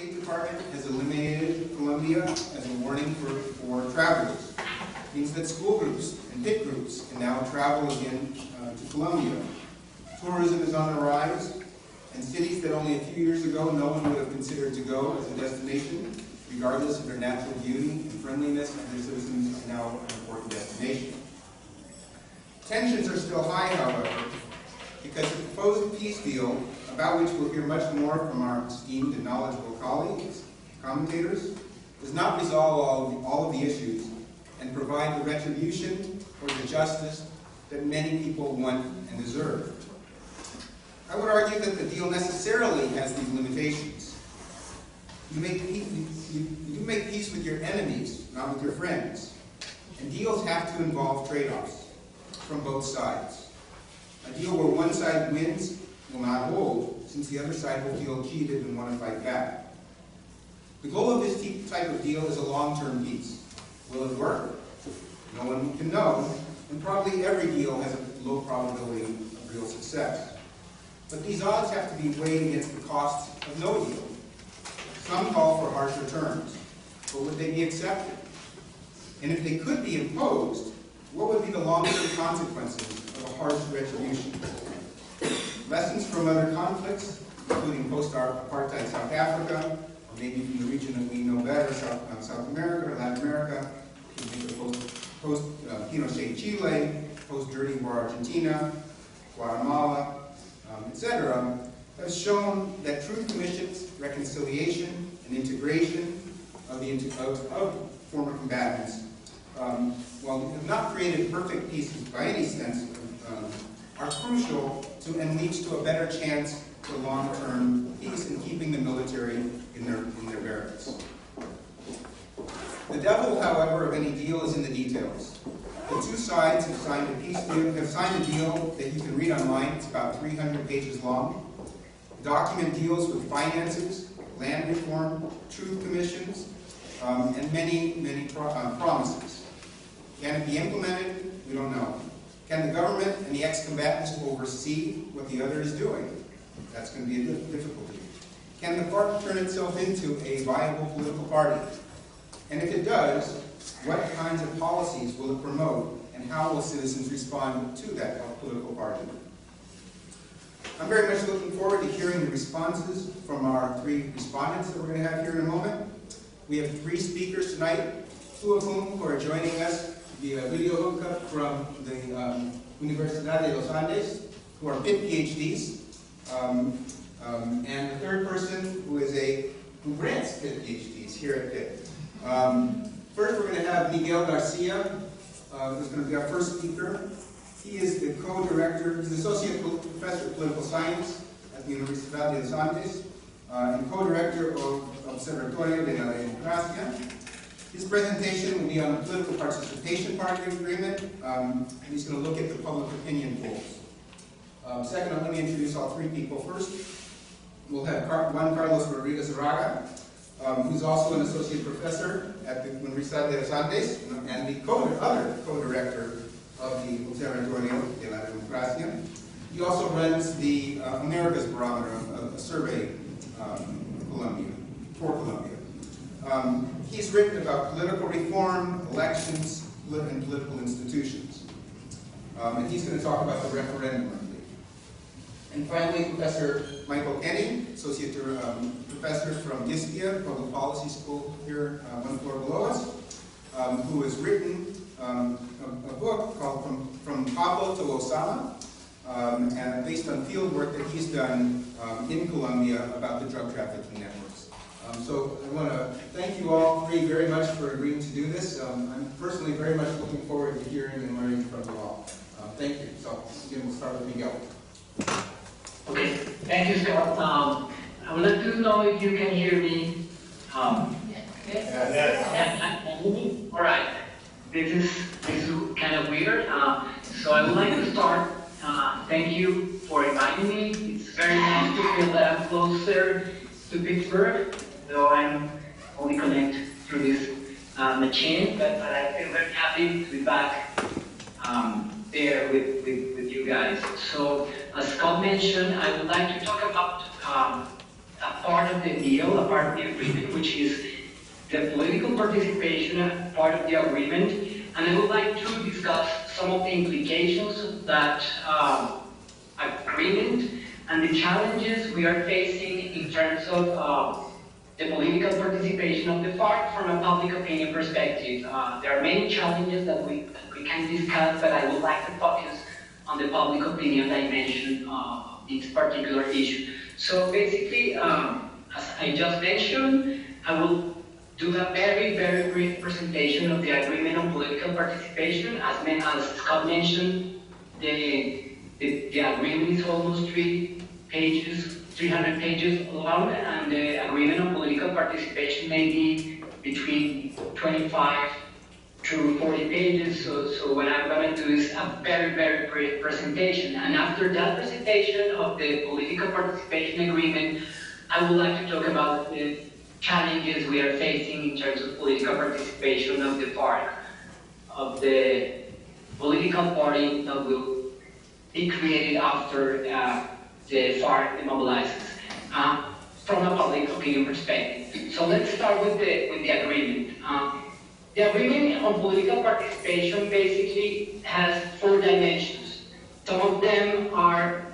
State Department has eliminated Colombia as a warning for travelers. It means that school groups and pit groups can now travel again to Colombia. Tourism is on the rise, and cities that only a few years ago no one would have considered to go as a destination, regardless of their natural beauty and friendliness of their citizens, are now an important destination. Tensions are still high, however, because the proposed peace deal, about which we'll hear much more from our esteemed and knowledgeable colleagues, commentators, does not resolve all of the issues and provide the retribution or the justice that many people want and deserve. I would argue that the deal necessarily has these limitations. You do make peace with your enemies, not with your friends. And deals have to involve trade-offs from both sides. A deal where one side wins will not hold, since the other side will feel cheated and want to fight back. The goal of this type of deal is a long-term peace. Will it work? No one can know, and probably every deal has a low probability of real success. But these odds have to be weighed against the costs of no deal. Some call for harsher terms, but would they be accepted? And if they could be imposed, what would be the long-term consequences of a harsh retribution? Lessons from other conflicts, including post-apartheid South Africa, or maybe from the region that we know better, South America or Latin America, post-Pinochet Chile, post-Dirty War Argentina, Guatemala, etc., have shown that truth commissions, reconciliation, and integration of former combatants, while have not created perfect peace by any sense, are crucial to and leads to a better chance for long-term peace in keeping the military in their barracks. The devil, however, of any deal is in the details. The two sides have signed a deal that you can read online. It's about 300 pages long. The document deals with finances, land reform, truth commissions, and many promises. Can it be implemented? We don't know. Can the government and the ex-combatants oversee what the other is doing? That's going to be a difficulty. Can the Farc turn itself into a viable political party? And if it does, what kinds of policies will it promote, and how will citizens respond to that political party? I'm very much looking forward to hearing the responses from our three respondents that we're going to have here in a moment. We have three speakers tonight, two of whom are joining us via video hookup from the Universidad de los Andes, who are Pitt PhDs, and the third person who grants Pitt PhDs here at Pitt. First, we're going to have Miguel Garcia, who's going to be our first speaker. He is the co-director, he's the associate professor of political science at the Universidad de los Andes, and co-director of Observatorio de la Democracia. His presentation will be on the political participation part of the agreement, and he's going to look at the public opinion polls. Second, let me introduce all three people. First, we'll have Juan Carlos Rodriguez Raga, who's also an associate professor at the Universidad de los Andes and the other co-director of the Observatorio de la Democracia. He also runs the America's Barometer, a survey for Colombia. He's written about political reform, elections, and political institutions. And he's going to talk about the referendum, I believe. And finally, Professor Michael Kenney, Associate Professor from GISPIA, Public Policy School here one floor below us, who has written a book called From Pablo to Osama, and based on field work that he's done in Colombia about the drug trafficking networks. So I want to thank you all three very much for agreeing to do this. I'm personally very much looking forward to hearing and learning from you all. Thank you. So again, we'll start with Miguel. Okay, thank you, Scott. I would like to know if you can hear me. Yes. All right. This is kind of weird. So I would like to start. Thank you for inviting me. It's very nice to feel that I'm closer to Pittsburgh, though I'm only connected through this machine. But I feel very happy to be back there with you guys. So as Scott mentioned, I would like to talk about a part of the deal, a part of the agreement, which is the political participation, a part of the agreement, and I would like to discuss some of the implications of that agreement and the challenges we are facing in terms of the political participation of the Farc from a public opinion perspective. There are many challenges that we can discuss, but I would like to focus on the public opinion dimension of this particular issue. So basically, as I just mentioned, I will do a very, very brief presentation of the agreement on political participation. As Scott mentioned, the agreement is almost 300 pages long, and the agreement on political participation may be between 25 to 40 pages. So what I'm going to do is a very, very brief presentation. And after that presentation of the political participation agreement, I would like to talk about the challenges we are facing in terms of political participation of the Farc, of the political party that will be created after the Farc demobilizes, from a public opinion perspective. So let's start with the agreement. The agreement on political participation basically has 4 dimensions. Some of them are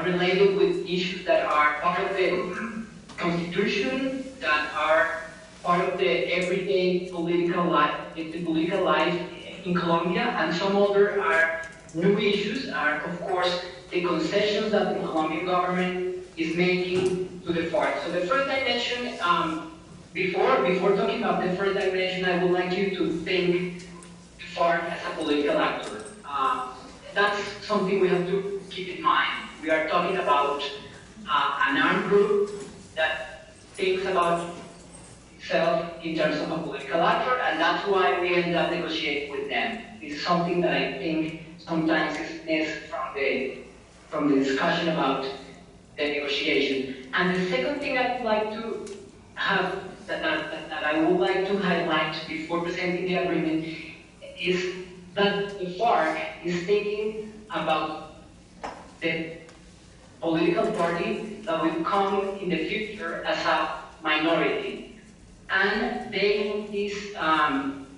related with issues that are part of the Constitution, that are part of the everyday political life, in Colombia, and some other are new issues, are of course the concessions that the Colombian government is making to the Farc. So the first dimension, before talking about the first dimension, I would like you to think the Farc as a political actor. That's something we have to keep in mind. We are talking about an armed group that thinks about itself in terms of a political actor, and that's why we end up negotiating with them. It's something that I think sometimes is missed from the discussion about the negotiation. And the second thing I would like to have, that I would like to highlight before presenting the agreement, is that the Farc is thinking about the political party that will come in the future as a minority. And they have this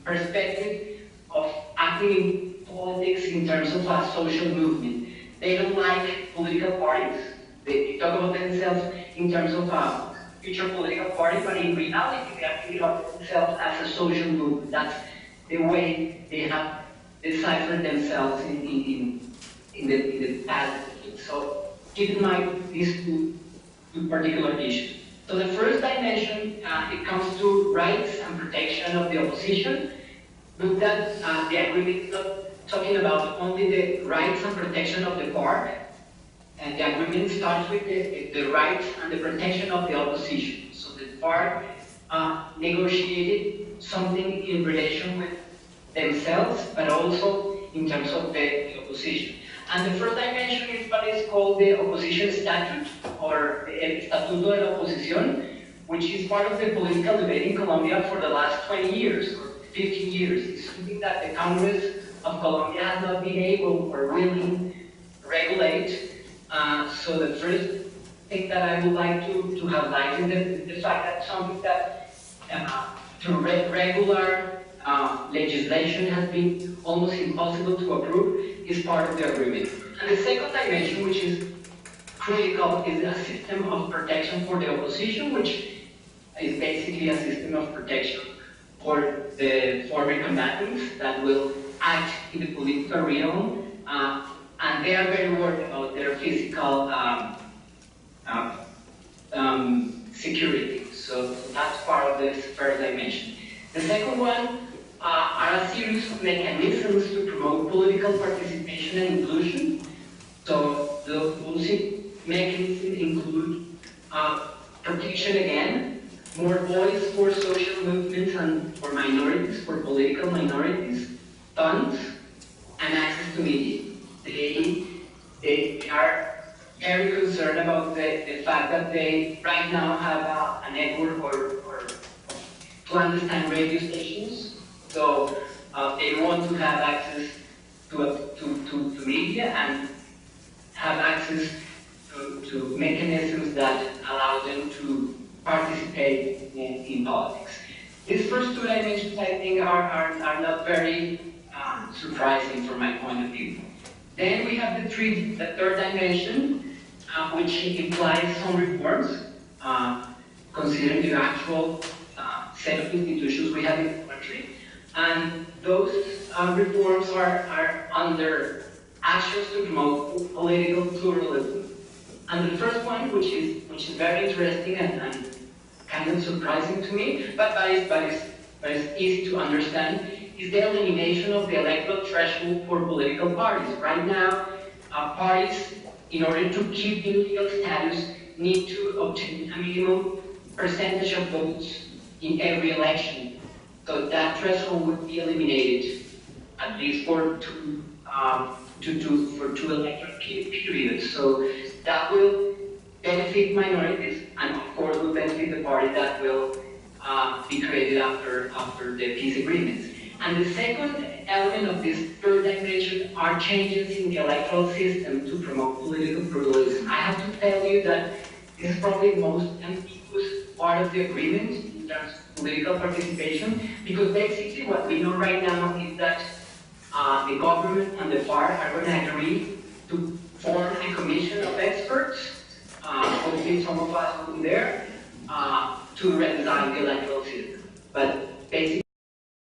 perspective of acting in politics in terms of a social movement. They don't like political parties. They talk about themselves in terms of a future political party, but in reality they are thinking about themselves as a social movement. That's the way they have deciphered themselves in the past. So keep in mind these two particular issues. So the first dimension, it comes to rights and protection of the opposition. Look that the agreement is not talking about only the rights and protection of the Farc, and the agreement starts with the rights and the protection of the opposition. So the Farc negotiated something in relation with themselves, but also in terms of the opposition. And the first dimension is what is called the opposition statute, or el Estatuto de la Oposición, which is part of the political debate in Colombia for the last 20 years, or 15 years. It's something that the Congress of Colombia has not been able or willing to regulate. So the first thing that I would like to highlight is the fact that something that regular legislation has been almost impossible to approve is part of the agreement. And the second dimension, which is critical, is a system of protection for the opposition, which is basically a system of protection for the former combatants that will act in the political realm, and they are very worried about their physical security. So that's part of this first dimension. The second one are a series of mechanisms to promote political participation and inclusion. So those mechanisms include protection again, more voice for social movements and for minorities, for political minorities, funds, and access to media. They are very concerned about the fact that they right now have a network or clandestine radio stations. So they want to have access to media and have access to mechanisms that allow them to participate in politics. These first two dimensions, I think, are not very surprising from my point of view. Then we have the third dimension, which implies some reforms, considering the actual set of institutions we have in the country. And those reforms are under actions to promote political pluralism. And the first one, which is very interesting and kind of surprising to me, but it's easy to understand, is the elimination of the electoral threshold for political parties. Right now, parties, in order to keep the legal status, need to obtain a minimum percentage of votes in every election. So that threshold would be eliminated, at least for two electoral periods. So that will benefit minorities, and of course will benefit the party that will be created after the peace agreements. And the second element of this third dimension are changes in the electoral system to promote political pluralism. I have to tell you that this is probably the most ambiguous part of the agreement in terms of political participation, because basically what we know right now is that the government and the Farc are going to agree to form a commission of experts, hopefully some of us will be there, to redesign the electoral system. But basically,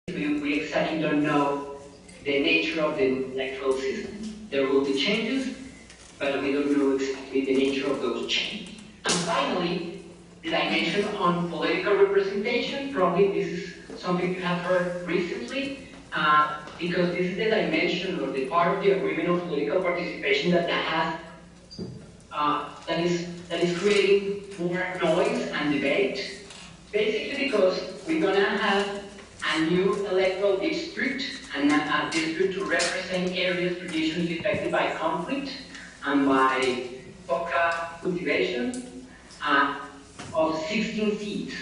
we exactly don't know the nature of the electoral system. There will be changes, but we don't know exactly the nature of those changes. And finally, the dimension on political representation. Probably this is something you have heard recently, because this is the dimension or the part of the agreement of political participation that is creating more noise and debate. Basically, because we're gonna have a new electoral district, and a district to represent areas traditionally affected by conflict and by coca cultivation, of 16 seats.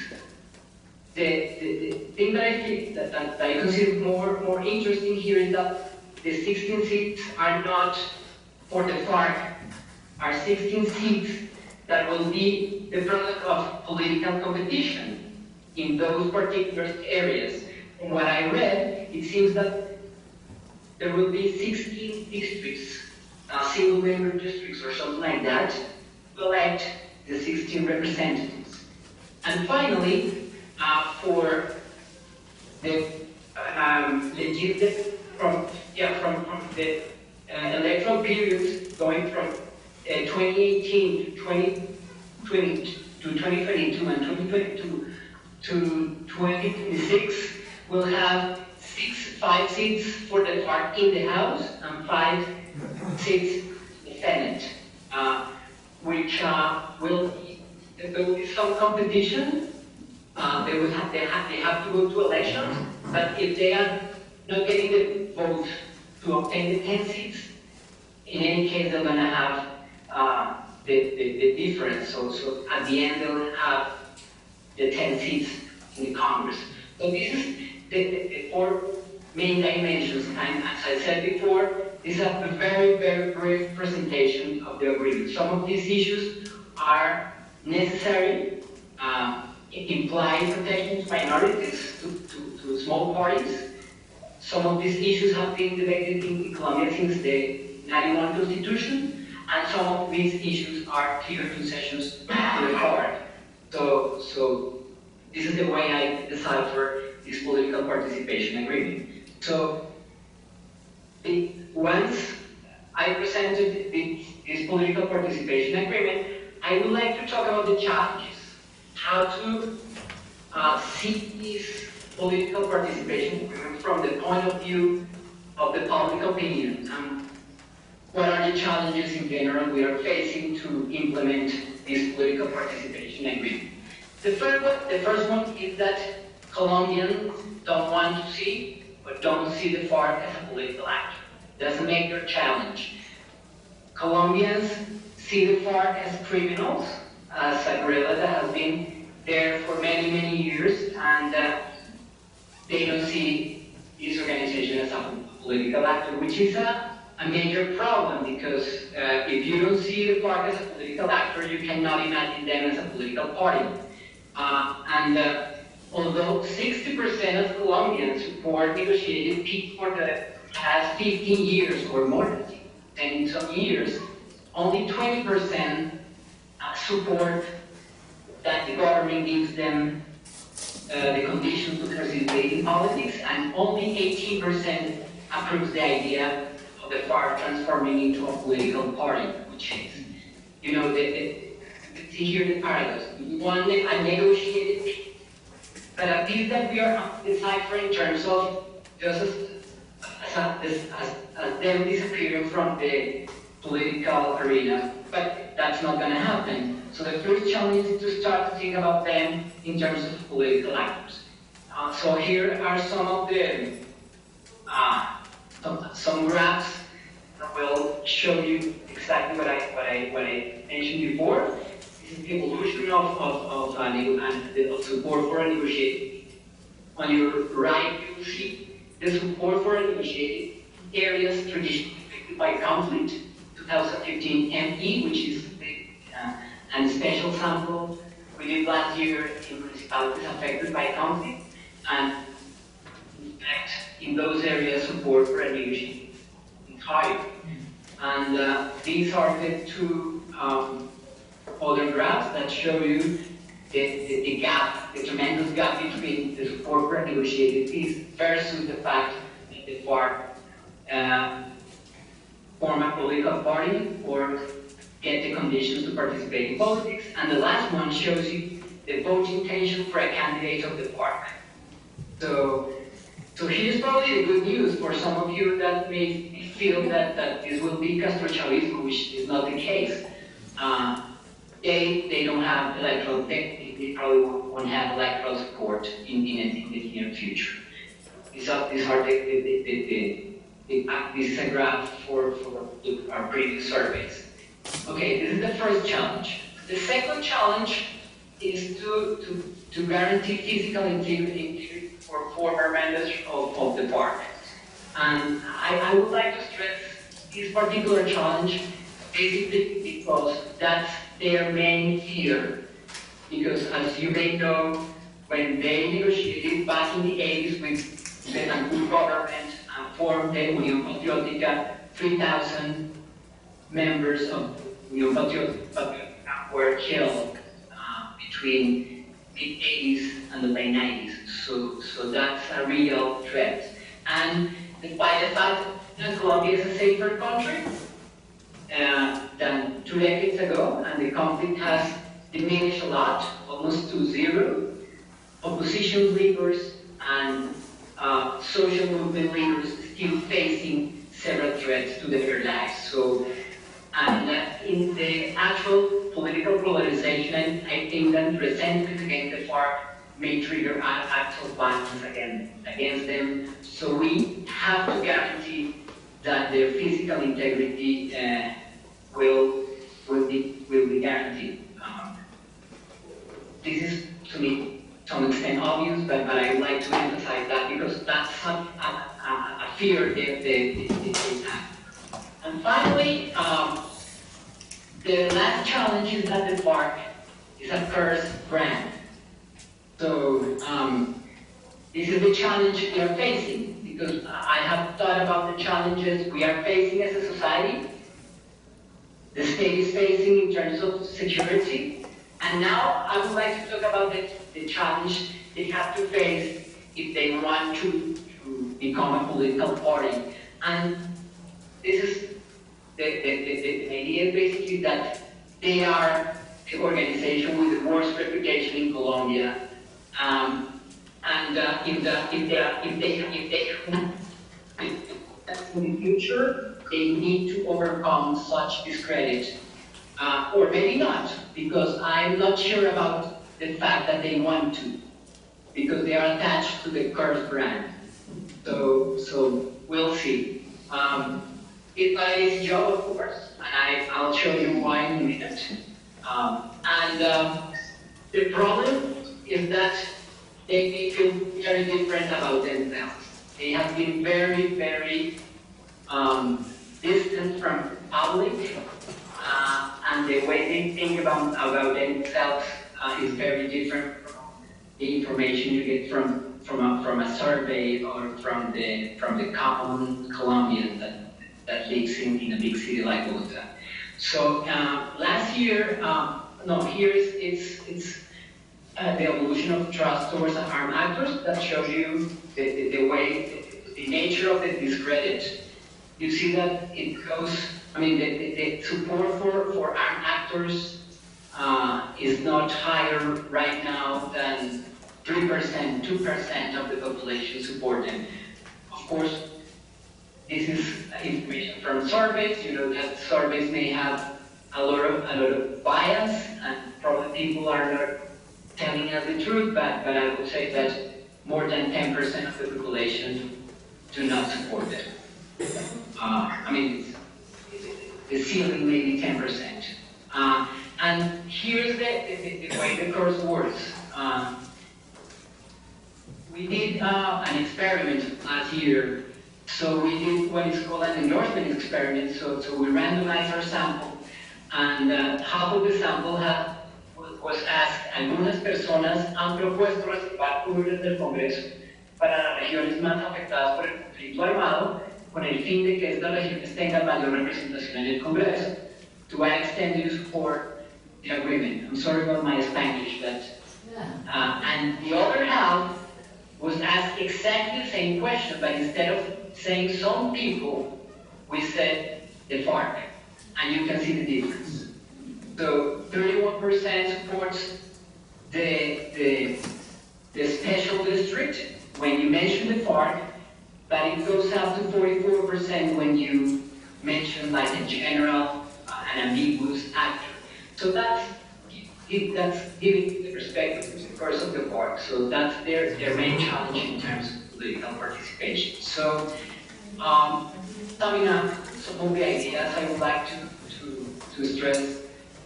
The thing that I think that I consider more interesting here is that the 16 seats are not for the Farc, are 16 seats that will be the product of political competition in those particular areas. From what I read, it seems that there will be 16 districts, single-member districts or something like that, to elect the 16 representatives. And finally, for the from the electoral periods going from 2018 to 2020 to 2022 and 2022 to 2026, we'll have 5 seats for the Farc in the House and 5 seats in the Senate, which there will be some competition. They have to go to elections, but if they are not getting the votes to obtain the 10 seats, in any case they're going to have the difference. So at the end they'll have the 10 seats in the Congress. So this is the 4 main dimensions, and as I said before, this is a very, very brief presentation of the agreement. Some of these issues are necessary, imply protection to minorities, to small parties. Some of these issues have been debated in Colombia since the 91 Constitution, and some of these issues are clear concessions to the Farc. So this is the way I decipher this political participation agreement. So once I presented this political participation agreement, I would like to talk about the challenges, how to see this political participation agreement from the point of view of the public opinion, and what are the challenges in general we are facing to implement this political participation agreement. The first one is that Colombians don't want to see, or don't see the Farc as a political actor. Doesn't make their challenge. Colombians see the Farc as criminals, as a guerrilla that has been there for many, many years, and they don't see this organization as a political actor, which is a a major problem because if you don't see the FARC as a political actor, you cannot imagine them as a political party. Although 60% of Colombians support negotiated peace for the past 15 years or more than 10 some years, only 20% support that the government gives them the conditions to participate in politics, and only 18% approves the idea of the FARC transforming into a political party, which is, you know, see here the paradox. We want a negotiated peace, but a peace that we are deciphering in terms of just as them disappearing from the political arena, but that's not going to happen. So the first challenge is to start to think about them in terms of political actors. So here are some of the some graphs that will show you exactly what I mentioned before. This is the evolution of support for a negotiated. On your right, you see the support for a negotiated areas traditionally affected by conflict. 2015 ME, which is a special sample we did last year in municipalities affected by conflict, and in fact, in those areas, support for a negotiation is higher. And these are the two other graphs that show you the gap, the tremendous gap between the support for a negotiated peace versus the fact that the FARC form a political party or get the conditions to participate in politics. And the last one shows you the voting intention for a candidate of the FARC. So here's probably the good news for some of you that may feel that this will be Castro Chavismo, which is not the case. They don't have electoral, they probably won't have electoral support in the near future. These are this is a graph for our previous surveys. Okay, this is the first challenge. The second challenge is to guarantee physical integrity for former members of the FARC. And I would like to stress this particular challenge basically because that's their main fear. Because as you may know, when they negotiated back in the 80s with the Betancourt government and formed the Unión Patriótica, 3,000 members of Unión Patriótica were killed between mid-80s and the late 90s. So that's a real threat. And despite the fact that Colombia is a safer country than 2 decades ago, and the conflict has diminished a lot, almost to zero, opposition leaders and social movement leaders still facing several threats to their lives. So, and in the actual political polarization, I think that resentment against the FARC may trigger acts of violence against them. So we have to guarantee that their physical integrity will be guaranteed. This is, to me, to some extent obvious, but I would like to emphasize that because that's a fear they have. And finally, the last challenge is that the FARC is a cursed brand. So this is the challenge we are facing, because I have thought about the challenges we are facing as a society, the state is facing in terms of security, and now I would like to talk about the challenge they have to face if they want to become a political party. And this is the idea basically that they are the organization with the worst reputation in Colombia. If in the future, they need to overcome such discredit. Or maybe not, because I'm not sure about the fact that they want to, because they are attached to the cursed brand. So we'll see. It's not an easy job, of course, and I'll show you why in a minute. The problem is that they feel very different about themselves. They have been very, very, distant from public, and the way they think about themselves is very different from the information you get from a survey or from the common Colombian that lives in a big city like Bogota. So last year, here it's the evolution of trust towards armed actors that shows you the nature of the discredit. You see that it goes, the support for armed actors is not higher right now than 3%, 2% of the population support them. Of course, this is information from surveys. You know that surveys may have a lot of bias, and probably people are not telling us the truth, but I would say that more than 10% of the population do not support them. The ceiling may be 10%. And here's the way the course works. We did an experiment last year. So we did what is called an endorsement experiment. So we randomized our sample, and half of the sample was asked, algunas personas han propuesto reservar curules del Congreso para las regiones más afectadas por el conflicto armado, con el fin de que estas regiones tengan mayor representación en el Congreso. To what extent do you support the agreement? I'm sorry about my Spanish, but and the other half was asked exactly the same question, but instead of saying some people, we said the Farc, and you can see the difference. So 31% supports the special district when you mention the Farc, but it goes up to 44% when you mention like a general, an ambiguous actor. So that's giving the perspective of the course of the Farc. So that's their main challenge in terms of political participation. So, summing up some of the ideas I would like to stress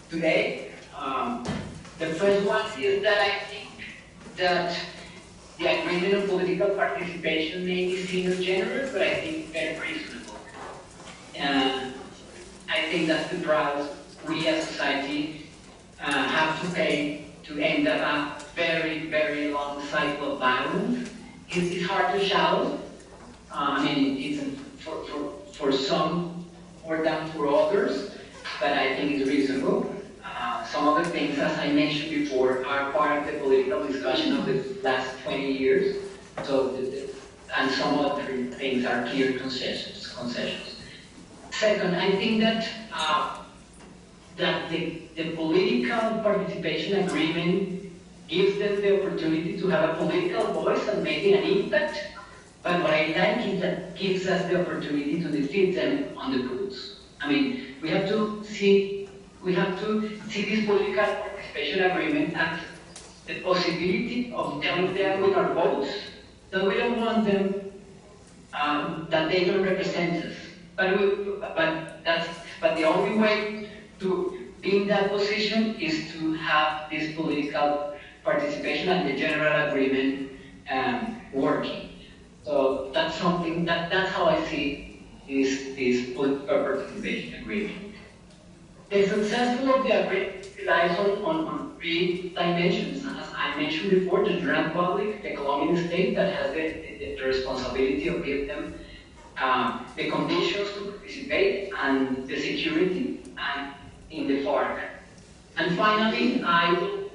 today. The first one is that I think that the agreement on political participation may be seen as generous, but I think very reasonable. I think that's the price we as society have to pay to end up a very, very long cycle of violence. It's hard to shallow. It's for some more than for others, but I think it's reasonable. Some of the things, as I mentioned before, are part of the political discussion of the last 20 years. So, and some other things are clear concessions. Second, I think that the political participation agreement gives them the opportunity to have a political voice and making an impact. But what I like is that it gives us the opportunity to defeat them on the rules. We have to see this political participation agreement as the possibility of telling them with our votes that we don't want them, that they don't represent us. But the only way to be in that position is to have this political participation and the general agreement working. So that's something that's how I see this political participation agreement. The success of the agreement relies on three dimensions. As I mentioned before, the grand public, the Colombian state that has the responsibility of giving them the conditions to participate, and the security and in the Farc. And finally, I will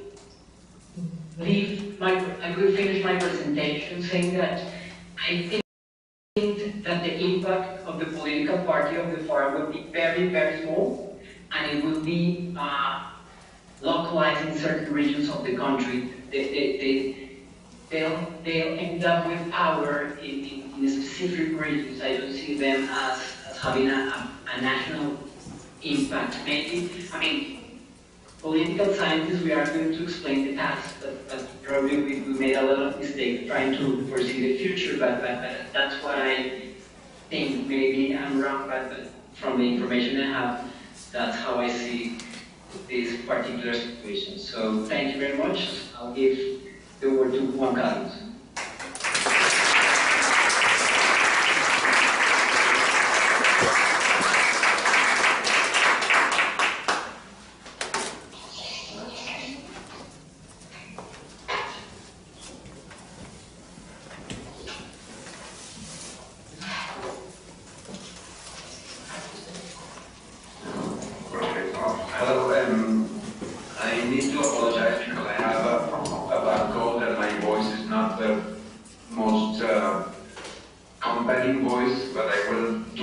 finish my presentation saying that I think that the impact of the political party of the Farc will be very, very small, and it will be localized in certain regions of the country. They'll end up with power in specific regions. I don't see them as having a national impact. Maybe, political scientists, we are going to explain the past, but probably we made a lot of mistakes trying to foresee the future, but that's what I think. Maybe I'm wrong, but from the information I have, that's how I see this particular situation. So thank you very much. I'll give the word to Juan Carlos.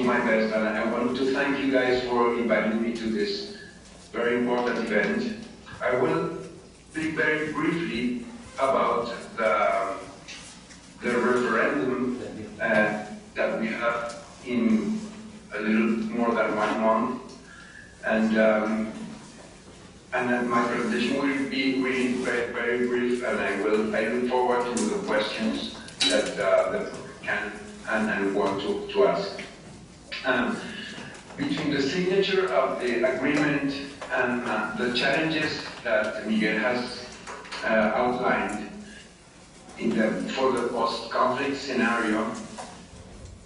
my best, and I want to thank you guys for inviting me to this very important event. I will speak very briefly about the referendum that we have in a little more than 1 month, and then my presentation will be really very brief, and I look forward to the questions that can and want to ask. Between the signature of the agreement and the challenges that Miguel has outlined for the post-conflict scenario,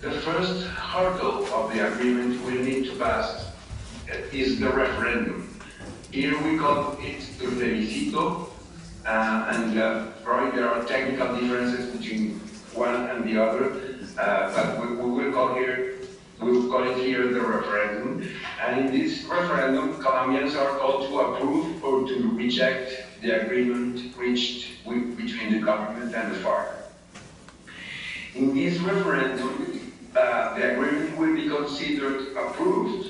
the first hurdle of the agreement we need to pass is the referendum. Here we call it the plebiscito, and probably there are technical differences between one and the other, but we will call it here the referendum. And in this referendum, Colombians are called to approve or to reject the agreement reached between the government and the Farc. In this referendum, the agreement will be considered approved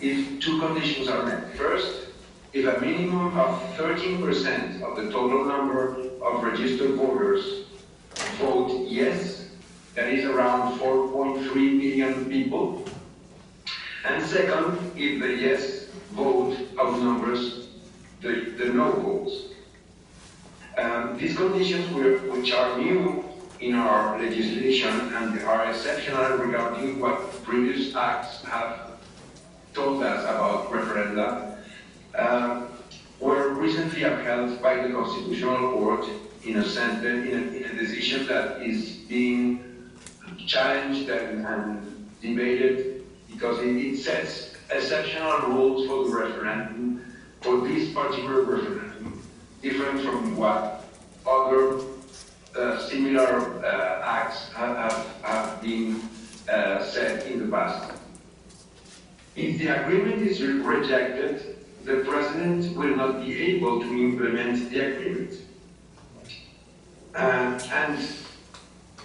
if 2 conditions are met. First, if a minimum of 13% of the total number of registered voters vote yes, that is around 4.3 million people. And second, if the yes vote outnumbers the no votes. These conditions, which are new in our legislation and are exceptional regarding what previous acts have told us about referenda, were recently upheld by the Constitutional Court in a decision that is being challenged and debated because it sets exceptional rules for the referendum, for this particular referendum, different from what other similar acts have been set in the past. If the agreement is rejected, the President will not be able to implement the agreement. And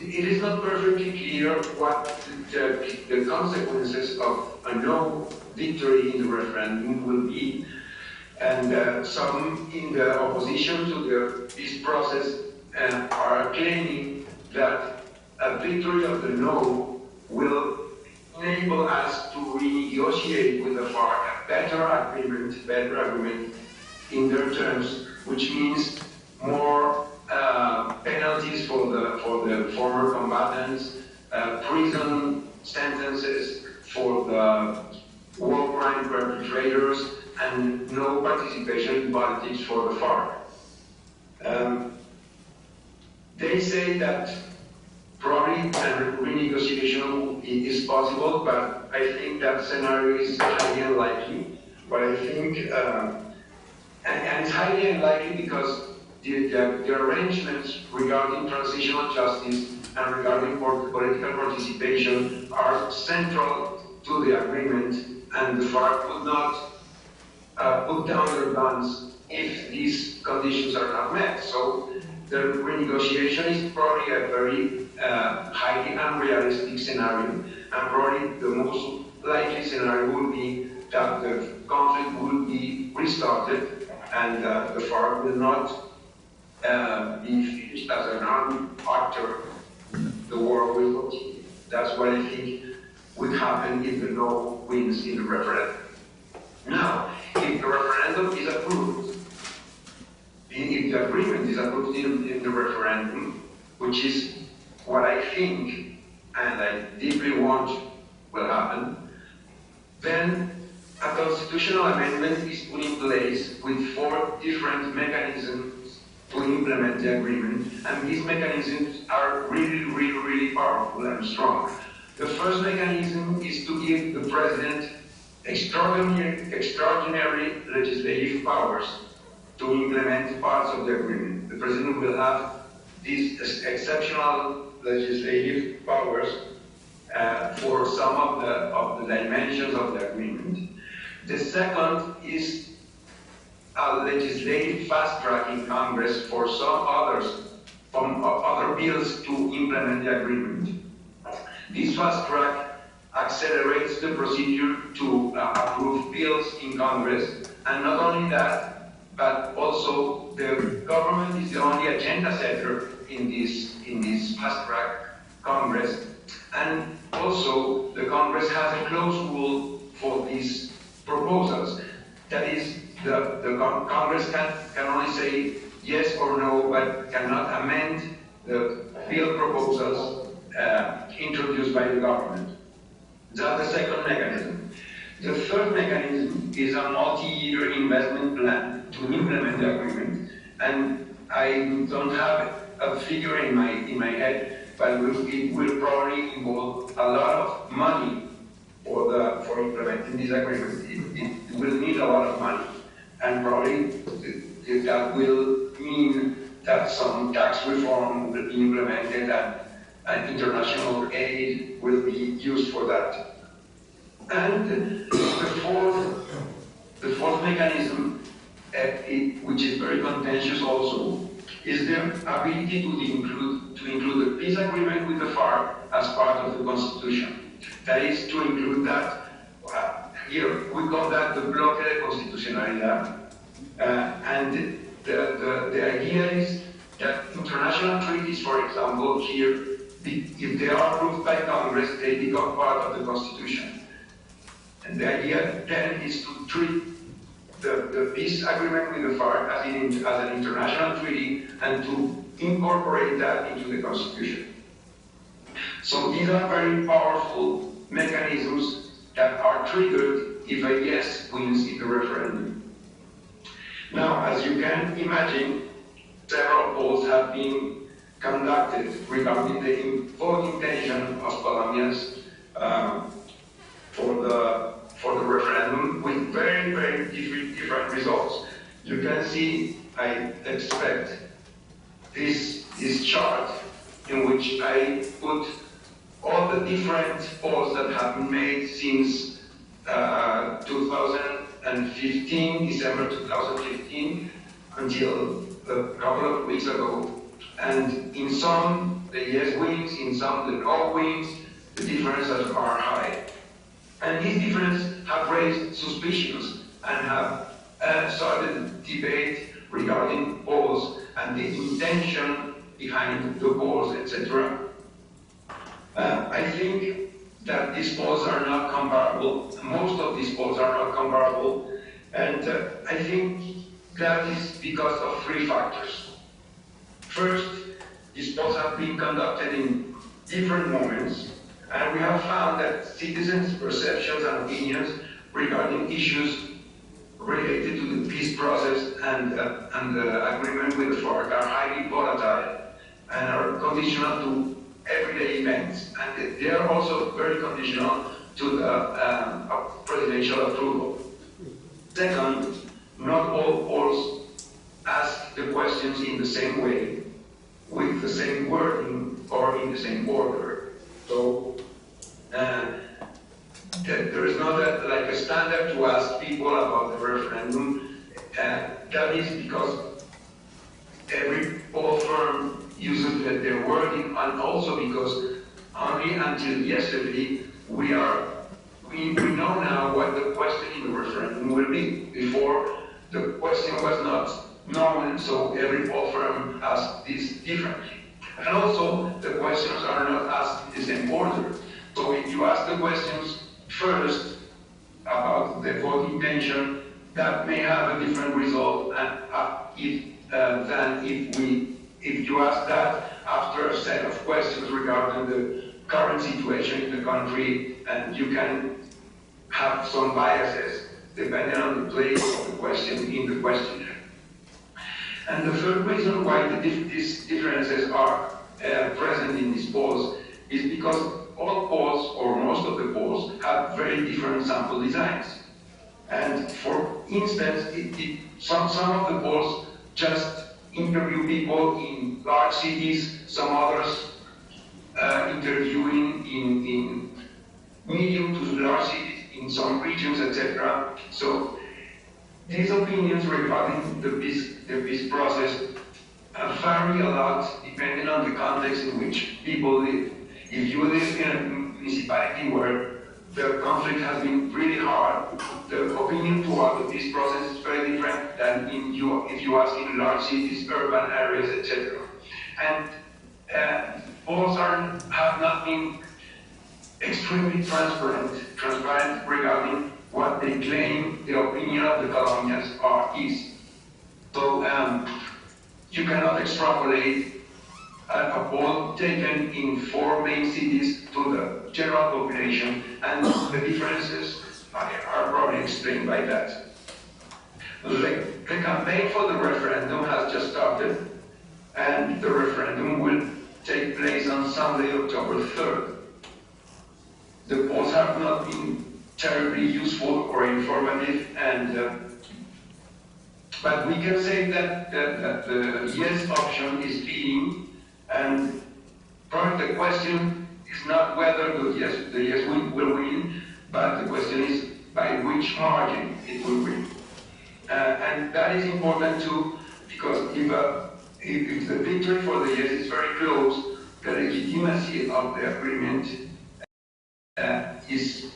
it is not perfectly clear what the consequences of a no victory in the referendum will be. And some in the opposition to this process are claiming that a victory of the no will enable us to renegotiate with the Farc a better agreement in their terms, which means more penalties for the former combatants, prison sentences for the war crime perpetrators, and no participation in politics for the Farc. They say that probably a renegotiation is possible, but I think that scenario is highly unlikely. But I think, and it's highly unlikely because the arrangements regarding transitional justice and regarding political participation are central to the agreement, and the Farc would not put down their guns if these conditions are not met. So the renegotiation is probably a very highly unrealistic scenario, and probably the most likely scenario would be that the conflict will be restarted and the Farc will not be finished as an army after the war will continue. That's what I think would happen if the no wins in the referendum. Now, if the referendum is approved, if the agreement is approved in the referendum, which is what I think and I deeply want will happen, then a constitutional amendment is put in place with 4 different mechanisms to implement the agreement, and these mechanisms are really powerful and strong. The first mechanism is to give the President extraordinary legislative powers to implement parts of the agreement. The President will have these exceptional legislative powers for some of the dimensions of the agreement. The second is a legislative fast track in Congress for some other bills to implement the agreement. This fast track accelerates the procedure to approve bills in Congress. And not only that, but also the government is the only agenda setter in this fast-track Congress. And also, the Congress has a close rule for these proposals. That is, the Congress can only say yes or no, but cannot amend the bill proposals introduced by the government. That's the second mechanism. The third mechanism is a multi-year investment plan to implement the agreement. And I don't have a figure in my head, but it will probably involve a lot of money for implementing this agreement. It will need a lot of money, and probably that will mean that some tax reform will be implemented and international aid will be used for that. And the fourth mechanism, which is very contentious also, is the ability to include the peace agreement with the Farc as part of the Constitution. That is to include that, here we call that the bloque de constitucionalidad. And the idea is that international treaties, for example, here, if they are approved by Congress, they become part of the Constitution. And the idea then is to treat the peace agreement with the Farc as an international treaty and to incorporate that into the Constitution. So these are very powerful mechanisms that are triggered if a yes wins in the referendum. Now, as you can imagine, several polls have been conducted regarding the vote intention of Colombians for the referendum with very, very different results. You can see, I expect, this chart in which I put all the different polls that have been made since 2015, December 2015, until a couple of weeks ago. And in some, the yes wins, in some, the no wins, the differences are high. And these differences have raised suspicions and have started debate regarding polls and the intention behind the polls, etc. I think that these polls are not comparable. Most of these polls are not comparable. And I think that is because of three factors. First, these polls have been conducted in different moments, and we have found that citizens' perceptions and opinions regarding issues related to the peace process and the agreement with the Farc are highly volatile and are conditional to everyday events. And they are also very conditional to the presidential approval. Second, not all polls ask the questions in the same way, with the same wording, or in the same order. So there is not like a standard to ask people about the referendum. That is because every poll firm uses their wording, and also because only until yesterday we know now what the question in the referendum will be. Before, the question was not known, so every poll firm asked this differently. And also, the questions are not asked in the same order. So if you ask the questions first about the vote intention, that may have a different result than if you ask that after a set of questions regarding the current situation in the country, and you can have some biases depending on the place of the question in the questionnaire. And the third reason why these differences are present in these polls is because all polls, or most of the polls, have very different sample designs. And for instance, some of the polls just interview people in large cities, some others interviewing in medium to large cities, in some regions, etc. So these opinions regarding the peace process vary a lot depending on the context in which people live. If you live in a municipality where the conflict has been really hard. The opinion toward this process is very different than if you ask in large cities, urban areas, etc. And polls have not been extremely transparent regarding what they claim the opinion of the Colombians is. So you cannot extrapolate a poll taken in 4 main cities to the general population, and the differences are probably explained by that. The campaign for the referendum has just started, and the referendum will take place on Sunday, October 3rd. The polls have not been terribly useful or informative, but we can say that the yes option is leading, and probably the question is not whether the yes will win, but the question is by which margin it will win. And that is important too, because if the victory for the yes is very close, the legitimacy of the agreement is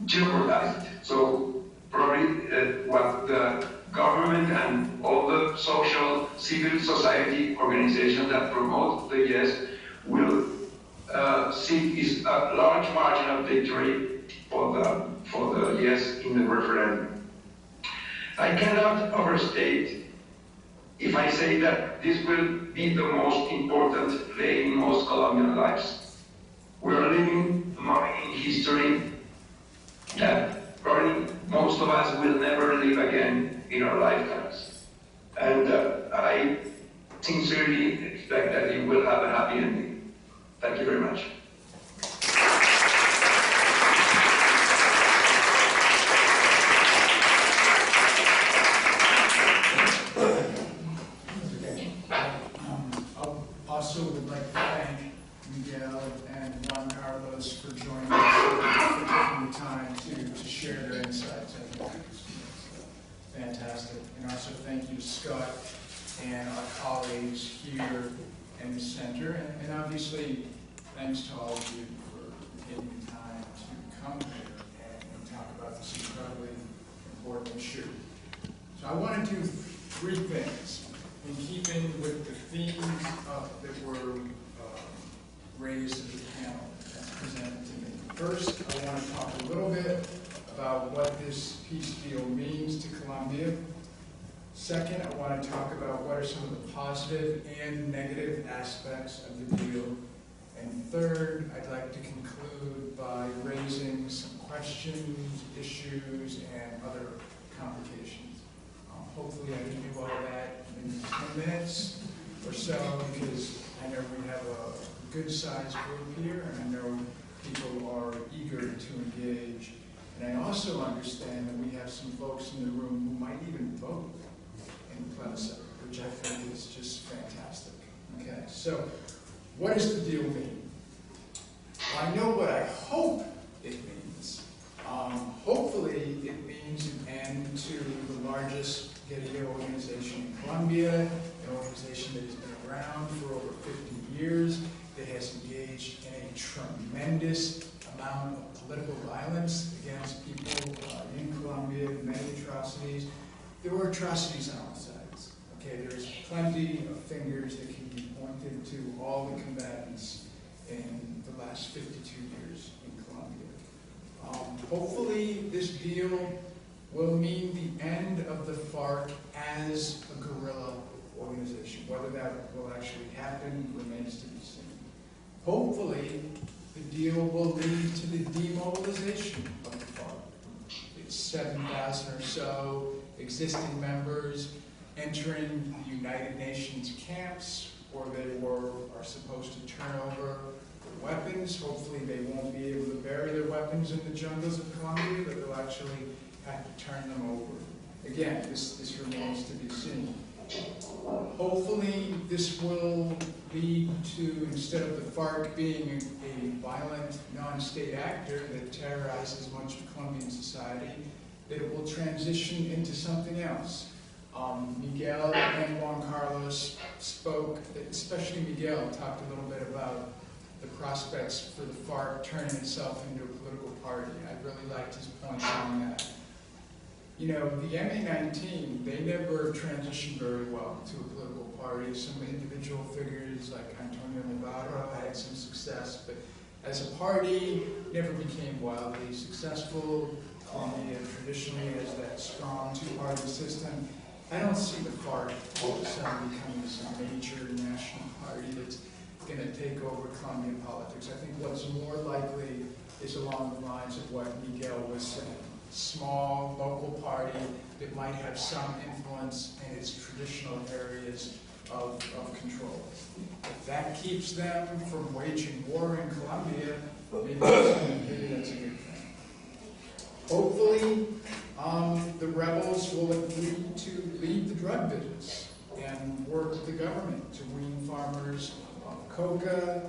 jeopardized. So probably what the government and all the civil society organizations that promote the yes will seek is a large margin of victory for the yes in the referendum. I cannot overstate if I say that this will be the most important day in most Colombian lives. We are living a moment in history that probably most of us will never live again in our lifetimes. And I sincerely expect that it will have a happy ending. Thank you very much. Also would like to thank Miguel and Juan for joining us, for taking the time to share their insights. I think it's fantastic. And also thank you to Scott and our colleagues here in the center. And obviously, thanks to all of you for taking the time to come here and talk about this incredibly important issue. So I want to do 3 things in keeping with the themes that were raised at the panel that's presented to me. First, I want to talk a little bit about what this peace deal means to Colombia. Second, I want to talk about what are some of the positive and negative aspects of the deal. And third, I'd like to conclude by raising some questions, issues, and other complications. Hopefully I can do all that in 10 minutes or so, because I know we have a good-sized group here, and I know people are eager to engage. And I also understand that we have some folks in the room who might even vote in the plebiscite, which I think is just fantastic. Okay, so what does the deal mean? Well, I know what I hope it means. Hopefully it means an end to the largest guerrilla organization in Colombia, an organization that has been around for over 50 years, that has engaged in a tremendous amount of political violence against people in Colombia, many atrocities. There were atrocities on all sides. Okay, there's plenty of fingers that can be pointed to all the combatants in the last 52 years in Colombia. Hopefully this deal will mean the end of the Farc as a guerrilla organization. Whether that will actually happen remains to be seen. Hopefully, the deal will lead to the demobilization of the Farc. It's 7,000 or so existing members entering the United Nations camps, or they are supposed to turn over their weapons. Hopefully, they won't be able to bury their weapons in the jungles of Colombia, but they'll actually have to turn them over. Again, this remains to be seen. Hopefully, this will lead to, instead of the Farc being a violent, non-state actor that terrorizes much of Colombian society, that it will transition into something else. Miguel and Juan Carlos spoke, especially Miguel, talked a little bit about the prospects for the FARC turning itself into a political party. I really liked his point on that. You know, the MA-19, they never transitioned very well to a political party. Some individual figures like Antonio Navarro had some success, but as a party, never became wildly successful. Colombia traditionally has that strong two-party system. I don't see the FARC all of a sudden becoming some major national party that's going to take over Colombian politics. I think what's more likely is along the lines of what Miguel was saying. Small, local party that might have some influence in its traditional areas of control. If that keeps them from waging war in Colombia, maybe that's a good thing. Hopefully, the rebels will agree to leave the drug business and work with the government to wean farmers on coca,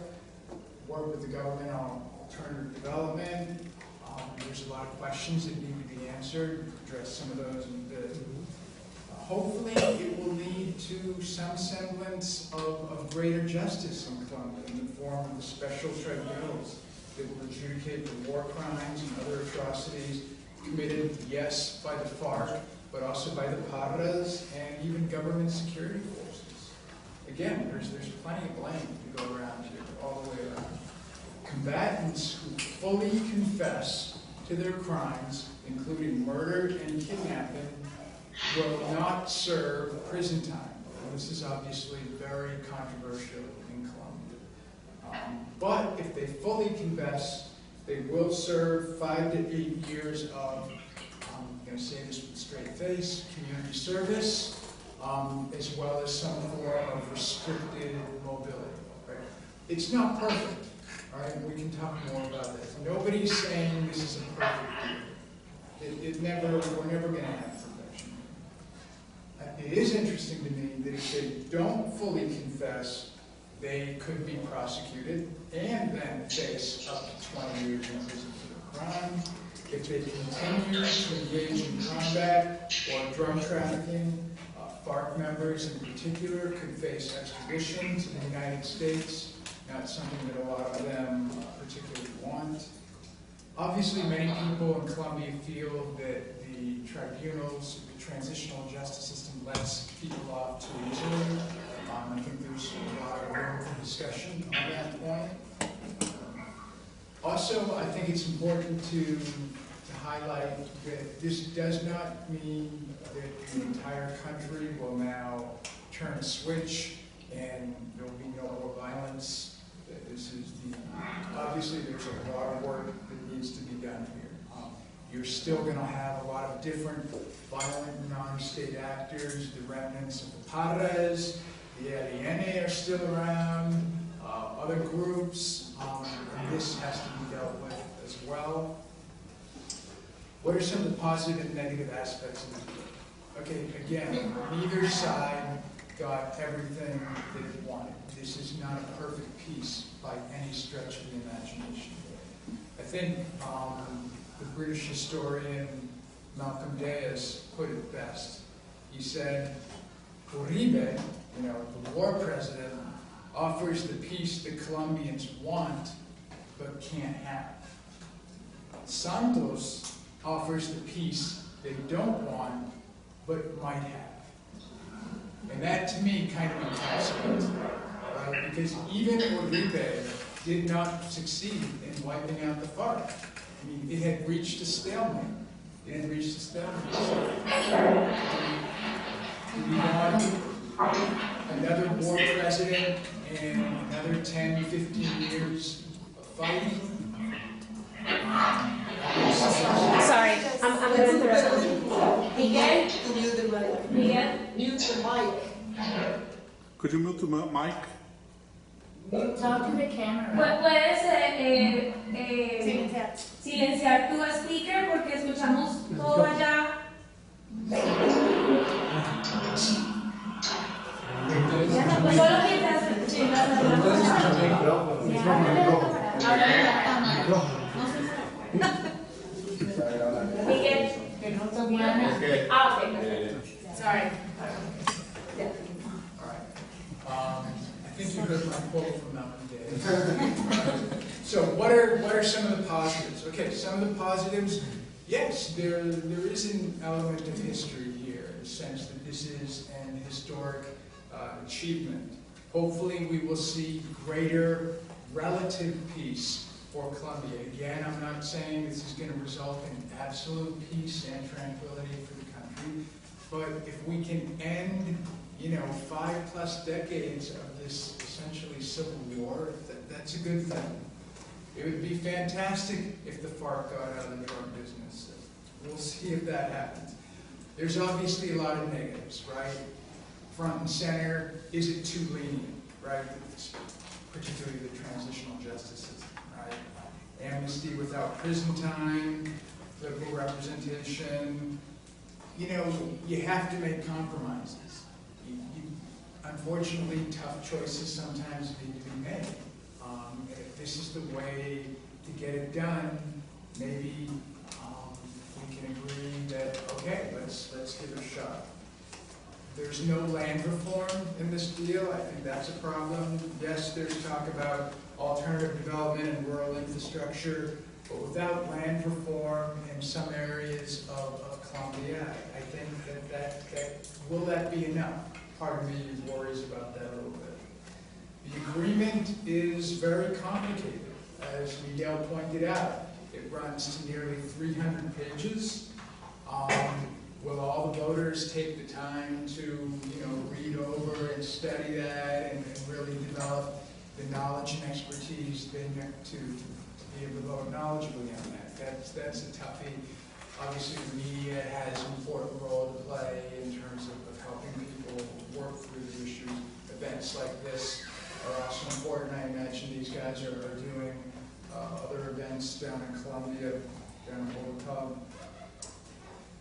work with the government on alternative development. There's a lot of questions that need to be answered. Address some of those in a bit. Hopefully, it will lead to some semblance of greater justice in Colombia in the form of the special tribunals that will adjudicate the war crimes and other atrocities committed, yes, by the FARC, but also by the Parras and even government security forces. Again, there's plenty of blame to go around here, all the way around. Combatants who fully confess to their crimes, including murder and kidnapping, will not serve prison time. And this is obviously very controversial in Colombia. But if they fully confess, they will serve 5 to 8 years of, I'm going to say this with a straight face, community service, as well as some form of restricted mobility. Right? It's not perfect. All right, we can talk more about this. Nobody's saying this is a perfect deal. We're never going to have perfection. It is interesting to me that if they don't fully confess, they could be prosecuted and then face up to 20 years in prison for the crime. If they continue to engage in combat or drug trafficking, FARC members in particular could face extradition to the United States. Not something that a lot of them particularly want. Obviously, many people in Colombia feel that the tribunals, the transitional justice system lets people off too easily. I think there's a lot of room for discussion on that point. Also, I think it's important to highlight that this does not mean that the entire country will now turn a switch and there will be no more violence. This is obviously there's a lot of work that needs to be done here. You're still going to have a lot of different violent non-state actors, the remnants of the Parras, the ELN are still around, other groups, and this has to be dealt with as well. What are some of the positive and negative aspects of this? Okay, again, neither side got everything that it wanted. This is not a perfect piece by any stretch of the imagination. I think the British historian Malcolm Dias put it best. He said, Uribe, the war president, offers the peace the Colombians want but can't have. Santos offers the peace they don't want but might have. And that, to me, kind of encapsulates it, right? Because even Uribe did not succeed in wiping out the FARC. I mean, it had reached a stalemate. We want another war president and another 10, 15 years of fighting. Sorry, I'm going to interrupt. Miguel? Miguel? Mute the mic. Could you mute the mic? Talk to the camera. ¿Puedes silenciar tu speaker porque escuchamos todo allá? Solo mientras Miguel. Okay. Sorry. All right. I think you heard my quote from Malcolm Dias. what are some of the positives? Okay, some of the positives, yes, there is an element of history here, in the sense that this is an historic achievement. Hopefully we will see greater relative peace for Colombia. Again, I'm not saying this is going to result in absolute peace and tranquility for the country, but if we can end, 5+ decades of this essentially civil war, that's a good thing. It would be fantastic if the Farc got out of the drug business. We'll see if that happens. There's obviously a lot of negatives, right? Front and center, is it too lenient, right? Particularly the transitional justice system, right? Amnesty without prison time, political representation. You have to make compromises. Unfortunately, tough choices sometimes need to be made. If this is the way to get it done, maybe we can agree that, okay, let's give it a shot. There's no land reform in this deal. I think that's a problem. Yes, there's talk about alternative development and rural infrastructure, but without land reform in some areas of Colombia, I think that will that be enough? Part of me worries about that a little bit. The agreement is very complicated. As Miguel pointed out, it runs to nearly 300 pages. Will all the voters take the time to, read over and study that and really develop the knowledge and expertise to be able to vote knowledgeably on that? That's a toughie. Obviously, the media has an important role to play in terms of helping people work through the issues. Events like this are also important. I imagine these guys are doing other events down in Colombia, down in Bogota.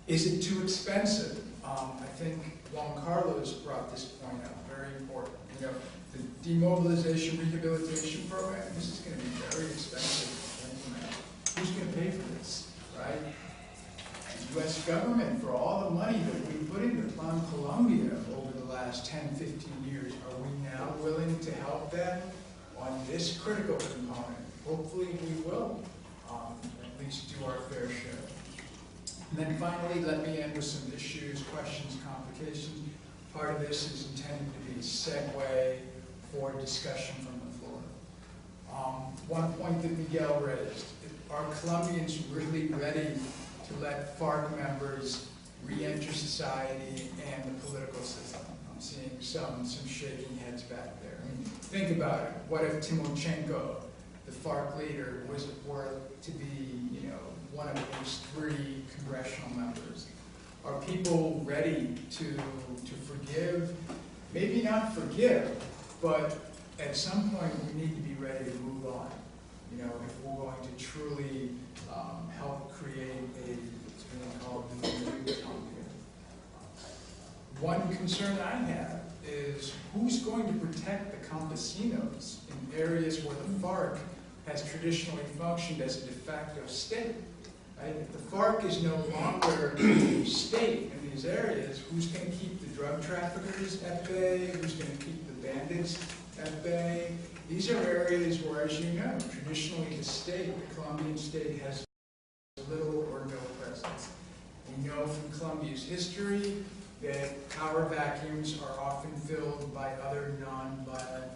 Is it too expensive? I think Juan Carlos brought this point up, very important. The demobilization rehabilitation program, this is going to be very expensive to implement. Who's going to pay for this, right? The U.S. government, for all the money that we put into Plan Colombia over the last 10, 15 years, are we now willing to help them on this critical component? Hopefully we will at least do our fair share. And then finally, let me end with some issues, questions, complications. Part of this is intended to be a segue for discussion from the floor. One point that Miguel raised, are Colombians really ready to let Farc members re-enter society and the political system? I'm seeing some shaking heads back there. Think about it. What if Timochenko, the Farc leader, was worth to be, one of these 3 congressional members? Are people ready to forgive? Maybe not forgive, but at some point we need to be ready to move on. If we're going to truly help create what's being called the new Colombia. One concern I have is who's going to protect the campesinos in areas where the Farc has traditionally functioned as a de facto state. Right? If the Farc is no longer state in these areas, who's going to keep the drug traffickers at bay? Who's going to keep the bandits at bay? These are areas where, as you know, traditionally the Colombian state has little or no presence. We know from Colombia's history that power vacuums are often filled by other non-violent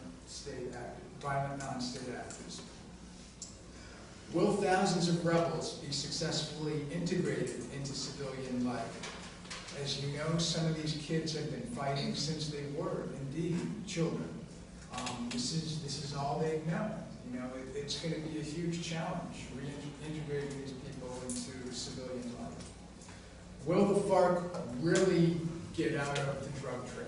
non-state actors. Will thousands of rebels be successfully integrated into civilian life? As you know, some of these kids have been fighting since they were indeed children. This is all they've known. It's going to be a huge challenge reintegrating these people into civilian life. Will the Farc really get out of the drug trade?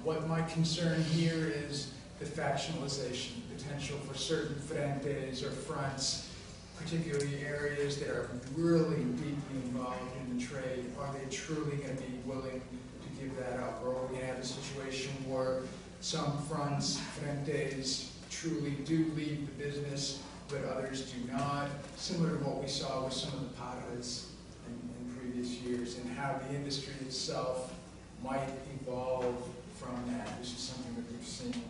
What my concern here is the factionalization, potential for certain frentes or fronts, particularly areas that are really deeply involved in the trade. Are they truly going to be willing to give that up? Or are we going to have a situation where some fronts, frentes, truly do leave the business, but others do not, similar to what we saw with some of the paras in previous years, and how the industry itself might evolve from that. This is something that we've seen in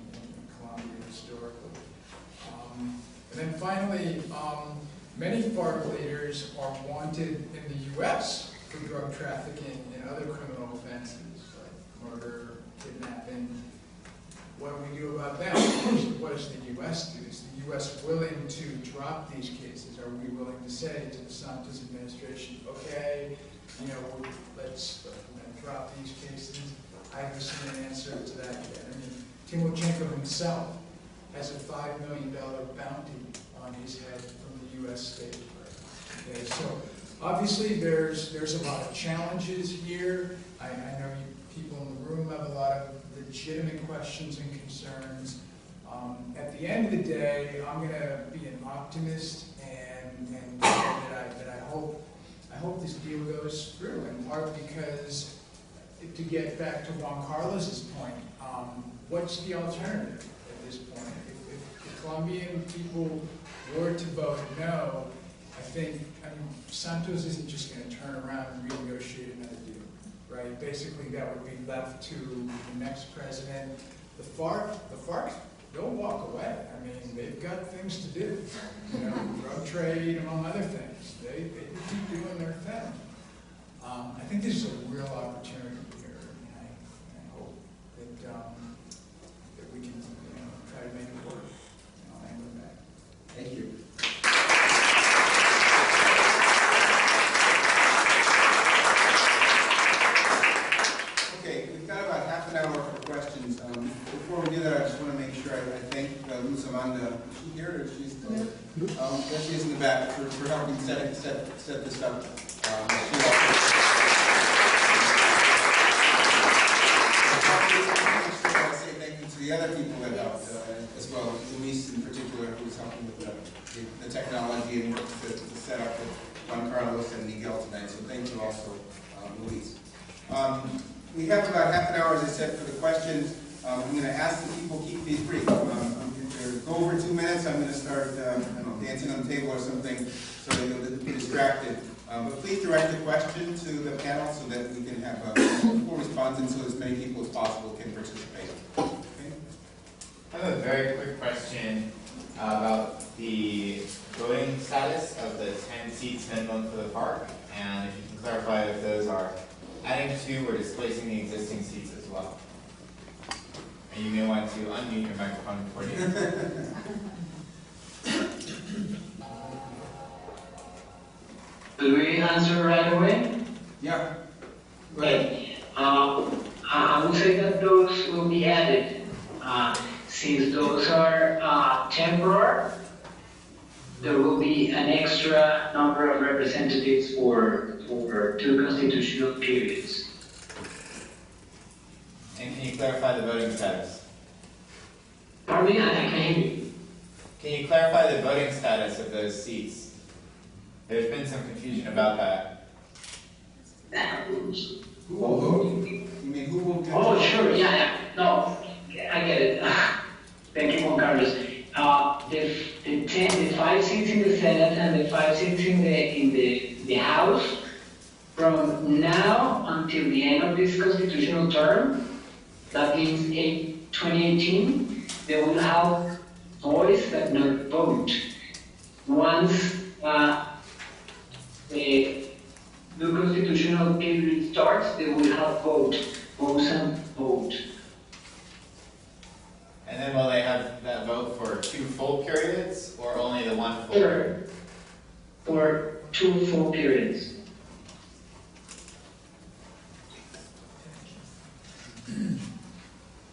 Colombia historically. And then finally, many Farc leaders are wanted in the U.S. for drug trafficking and other criminal offenses, like murder, kidnapping. What do we do about that? What does the U.S. do? Is the U.S. willing to drop these cases? Are we willing to say to the Santos administration, okay, you know, let's drop these cases? I haven't seen an answer to that yet. I mean, Timochenko himself has a $5 million bounty on his head from the U.S. State Department. Okay, so obviously there's a lot of challenges here. I know people in the room have a lot of legitimate questions and concerns. At the end of the day, I'm going to be an optimist and that I hope this deal goes through, in part because, to get back to Juan Carlos's point, what's the alternative at this point? If the Colombian people were to vote no, I mean, Santos isn't just going to turn around and renegotiate another deal, right? Basically, that would be left to the next president. The Farc, they'll walk away. I mean, they've got things to do, you know, drug trade, among other things. They keep doing their thing. I think this is a real opportunity here, and I hope that we can, you know, try to make it work. I'll end with that. Thank you. Okay, we've got about half an hour for questions. Before we do that, I just want to make sure I thank Luz Amanda. Is she here or is she still there? There she is in the back for helping set this up. I say thank you to the other people that helped as well, Luis in particular, who was helping with the technology and work to set up with Juan Carlos and Miguel tonight. So thank you also, Luis. We have about half an hour, as I said, for the questions. I'm going to ask that people keep these brief. If they go over 2 minutes, I'm going to start I don't know, dancing on the table or something so that you'll be distracted. But please direct the question to the panel so that we can have multiple respondents so as many people as possible can participate. Okay? I have a very quick question about the voting status of the 10 seats minimum for the Farc, and if you can clarify if those are adding to or displacing the existing seats as well. And you may want to unmute your microphone before you answer. Do we answer right away? Yeah. Okay. I would say that those will be added. Since those are temporary, there will be an extra number of representatives for 2 constitutional periods. And can you clarify the voting status? Pardon me, I can't hear you. Can you clarify the voting status of those seats? There's been some confusion about that. Who will vote? You mean who will do it? Oh, sure, yeah. No, I get it. Thank you, Juan Carlos. The 5 seats in the Senate and the 5 seats in the House, from now until the end of this constitutional term, that means 2018, they will have voice but not vote. Once the new constitutional period starts, they will have votes and vote. And then will they have that vote for 2 full periods, or only the 1 full period? For 2 full periods.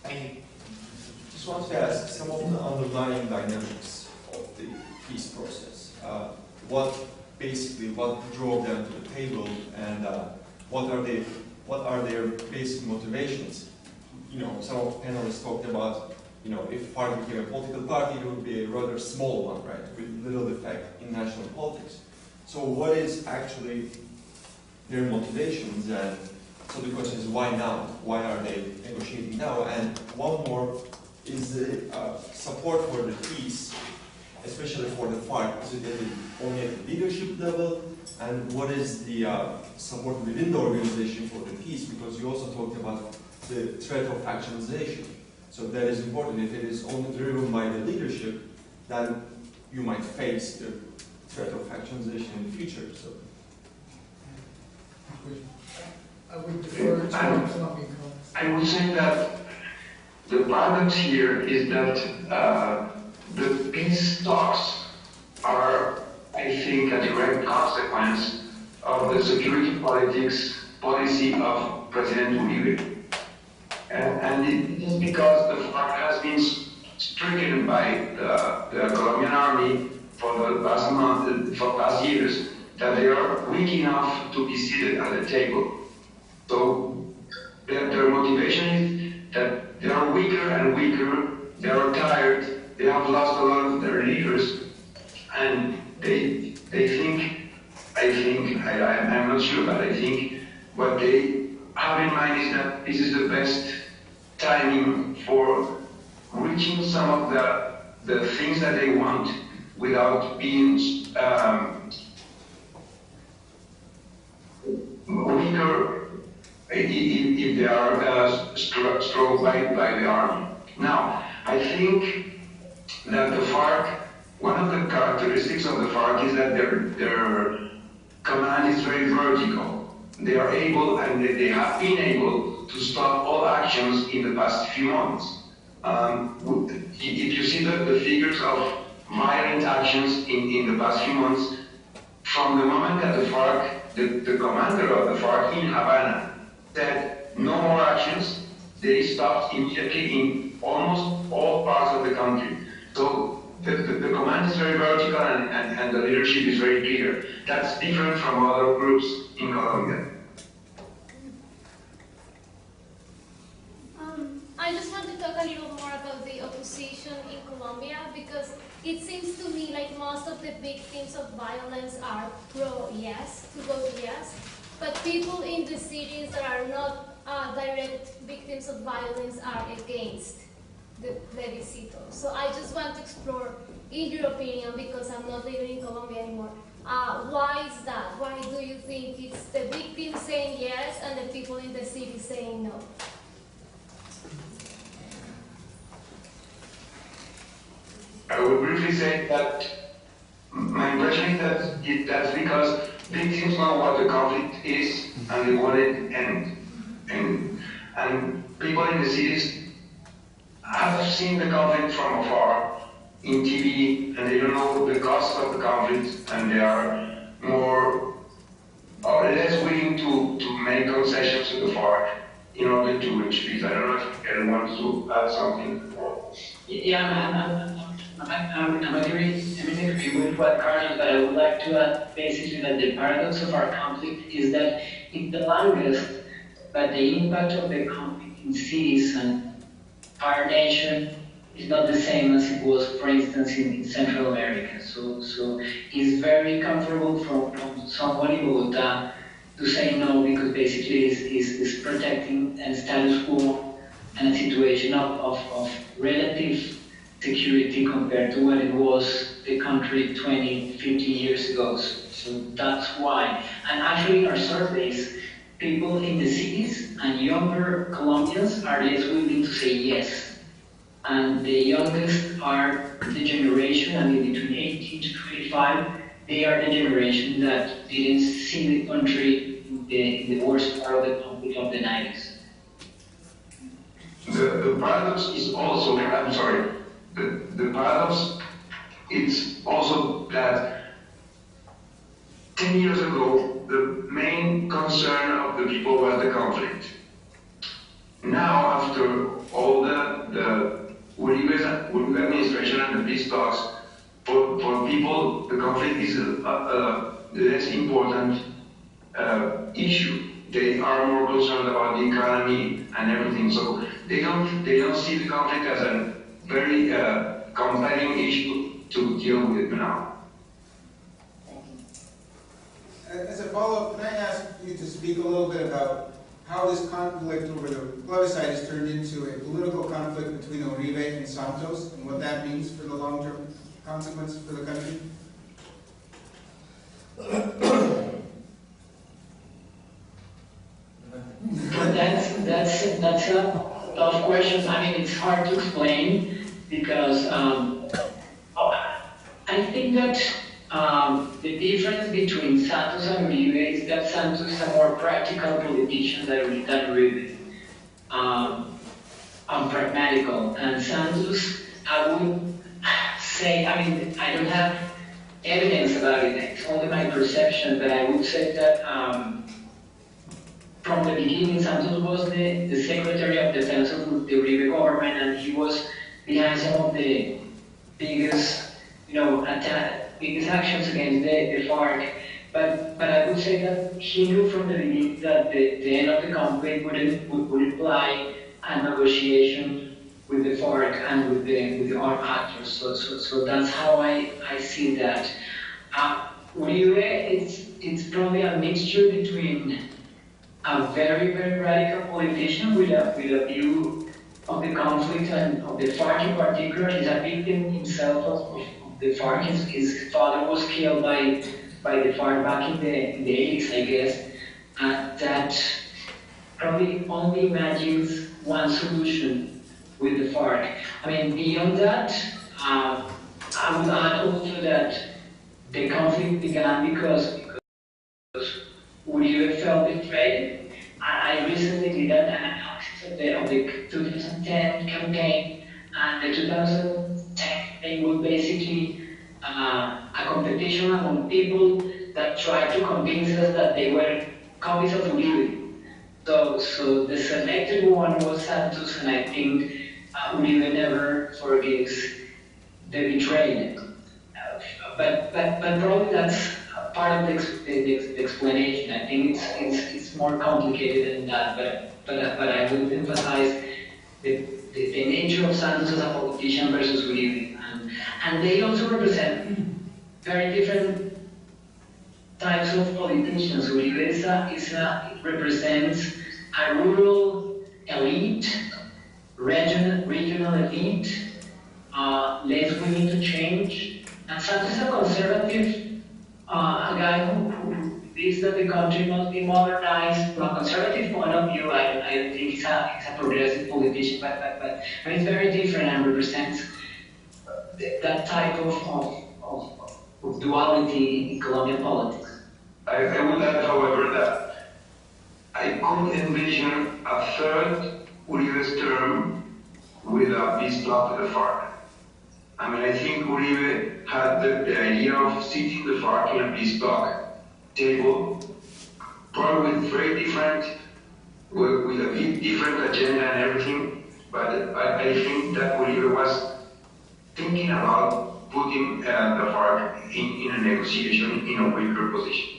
Thank you. Just want to ask some of the underlying dynamics of the peace process. What drove them to the table, and what are their basic motivations? You know, some of the panelists talked about, you know, if Farc became a political party, it would be a rather small one, right, with little effect in national politics. So what is actually their motivations? And so the question is, why now? Why are they negotiating now? And one more is the support for the peace, especially for the Farc. Is it only at the leadership level? And what is the support within the organization for the peace? Because you also talked about the threat of factionalization. So that is important. If it is only driven by the leadership, then you might face the threat of factionalization in the future. So. I would defer to our Colombian colleagues. I would say that the paradox here is that the peace talks are, I think, a direct consequence of the security policy of President Uribe. And it is because the Farc has been stricken by the Colombian army for the past years that they are weak enough to be seated at the table. So their motivation is that they are weaker and weaker, they are tired, they have lost a lot of their leaders, and they think, I'm not sure, but I think what they have in mind is that this is the best timing for reaching some of the things that they want without being weaker if they are struck by the army. Now, I think that the Farc, one of the characteristics of the Farc is that their command is very vertical. They are able, and they have been able, to stop all actions in the past few months. If you see the figures of violent actions in the past few months, from the moment that the Farc, the commander of the Farc in Havana, said no more actions, they stopped immediately in almost all parts of the country. So the command is very vertical and the leadership is very clear. That's different from other groups in Colombia. I just want to talk a little more about the opposition in Colombia, because it seems to me like most of the victims of violence are pro-yes, to vote yes, but people in the cities that are not direct victims of violence are against the plebiscito. So I just want to explore, in your opinion, because I'm not living in Colombia anymore, why is that? Why do you think it's the victims saying yes and the people in the city saying no? I would briefly say that my impression is that that's because victims know what the conflict is and they want it end. And people in the cities have seen the conflict from afar in TV, and they don't know the cost of the conflict, and they are more or less willing to make concessions to the Farc in order to reach peace. I don't know if anyone wants to add something. Yeah, I'm agree with what Carlos, but I would like to add basically that the paradox of our conflict is that it's the longest, but the impact of the conflict in cities and our nation is not the same as it was, for instance, in Central America. So it's very comfortable from someone in Bogota to say no, because basically it's protecting a status quo and a situation of relative security compared to what it was the country 20, 50 years ago. So that's why. And actually our surveys, people in the cities and younger Colombians are less willing to say yes. And the youngest are the generation, I mean between 18 to 25, they are the generation that didn't see the country in the worst part of the conflict of the 90s. The paradox is also, I'm sorry, the paradox is also that 10 years ago, the main concern of the people was the conflict. Now, after all the Uribe administration and the peace talks, for people, the conflict is a less important issue. They are more concerned about the economy and everything. So they don't see the conflict as a very compelling issue to deal with now. As a follow-up, can I ask you to speak a little bit about how this conflict over the plebiscite has turned into a political conflict between Uribe and Santos, and what that means for the long-term consequences for the country? That's a tough question. I mean, it's hard to explain because I think that the difference between Santos and Uribe is that Santos is a more practical politician than Uribe, pragmatical. And Santos, I would say, I mean, I don't have evidence about it, it's only my perception, but I would say that from the beginning, Santos was the Secretary of Defense of the Uribe government, and he was behind some of the biggest, biggest actions against the Farc. But I would say that he knew from the beginning that the end of the conflict would imply a negotiation with the Farc and with the armed actors. So that's how I see that. Uribe, it's probably a mixture between a very, very radical politician with a view of the conflict and of the Farc in particular. He's a victim himself of the Farc. His father was killed by the Farc back in the 80s, I guess. That probably only imagines one solution with the Farc. I mean, beyond that, I would add also that the conflict began because Uribe felt betrayed. I recently did an analysis of the 2010 campaign, and the 2010 campaign was basically a competition among people that tried to convince us that they were copies of Uribe. So the selected one was Santos, and I think Uribe never forgives the betrayal. But probably that's part of the explanation. I think it's more complicated than that. But I would emphasize the nature of Santos as a politician versus Uribe, and they also represent very different types of politicians. Uribe represents a rural elite, regional elite, less willing to change. And Santos is a conservative, a guy who believes that the country must be modernized. From a conservative point of view, I don't think he's a progressive politician, but it's very different and represents that type of duality in Colombian politics. I would add, however, that I could envision a third Uribe's term with a peace talk to the Farc. I mean, I think Uribe had the idea of sitting the Farc in a peace talk table, probably with very different, with a bit different agenda and everything, but I think that Uribe was thinking about putting the Farc in a negotiation in a weaker position.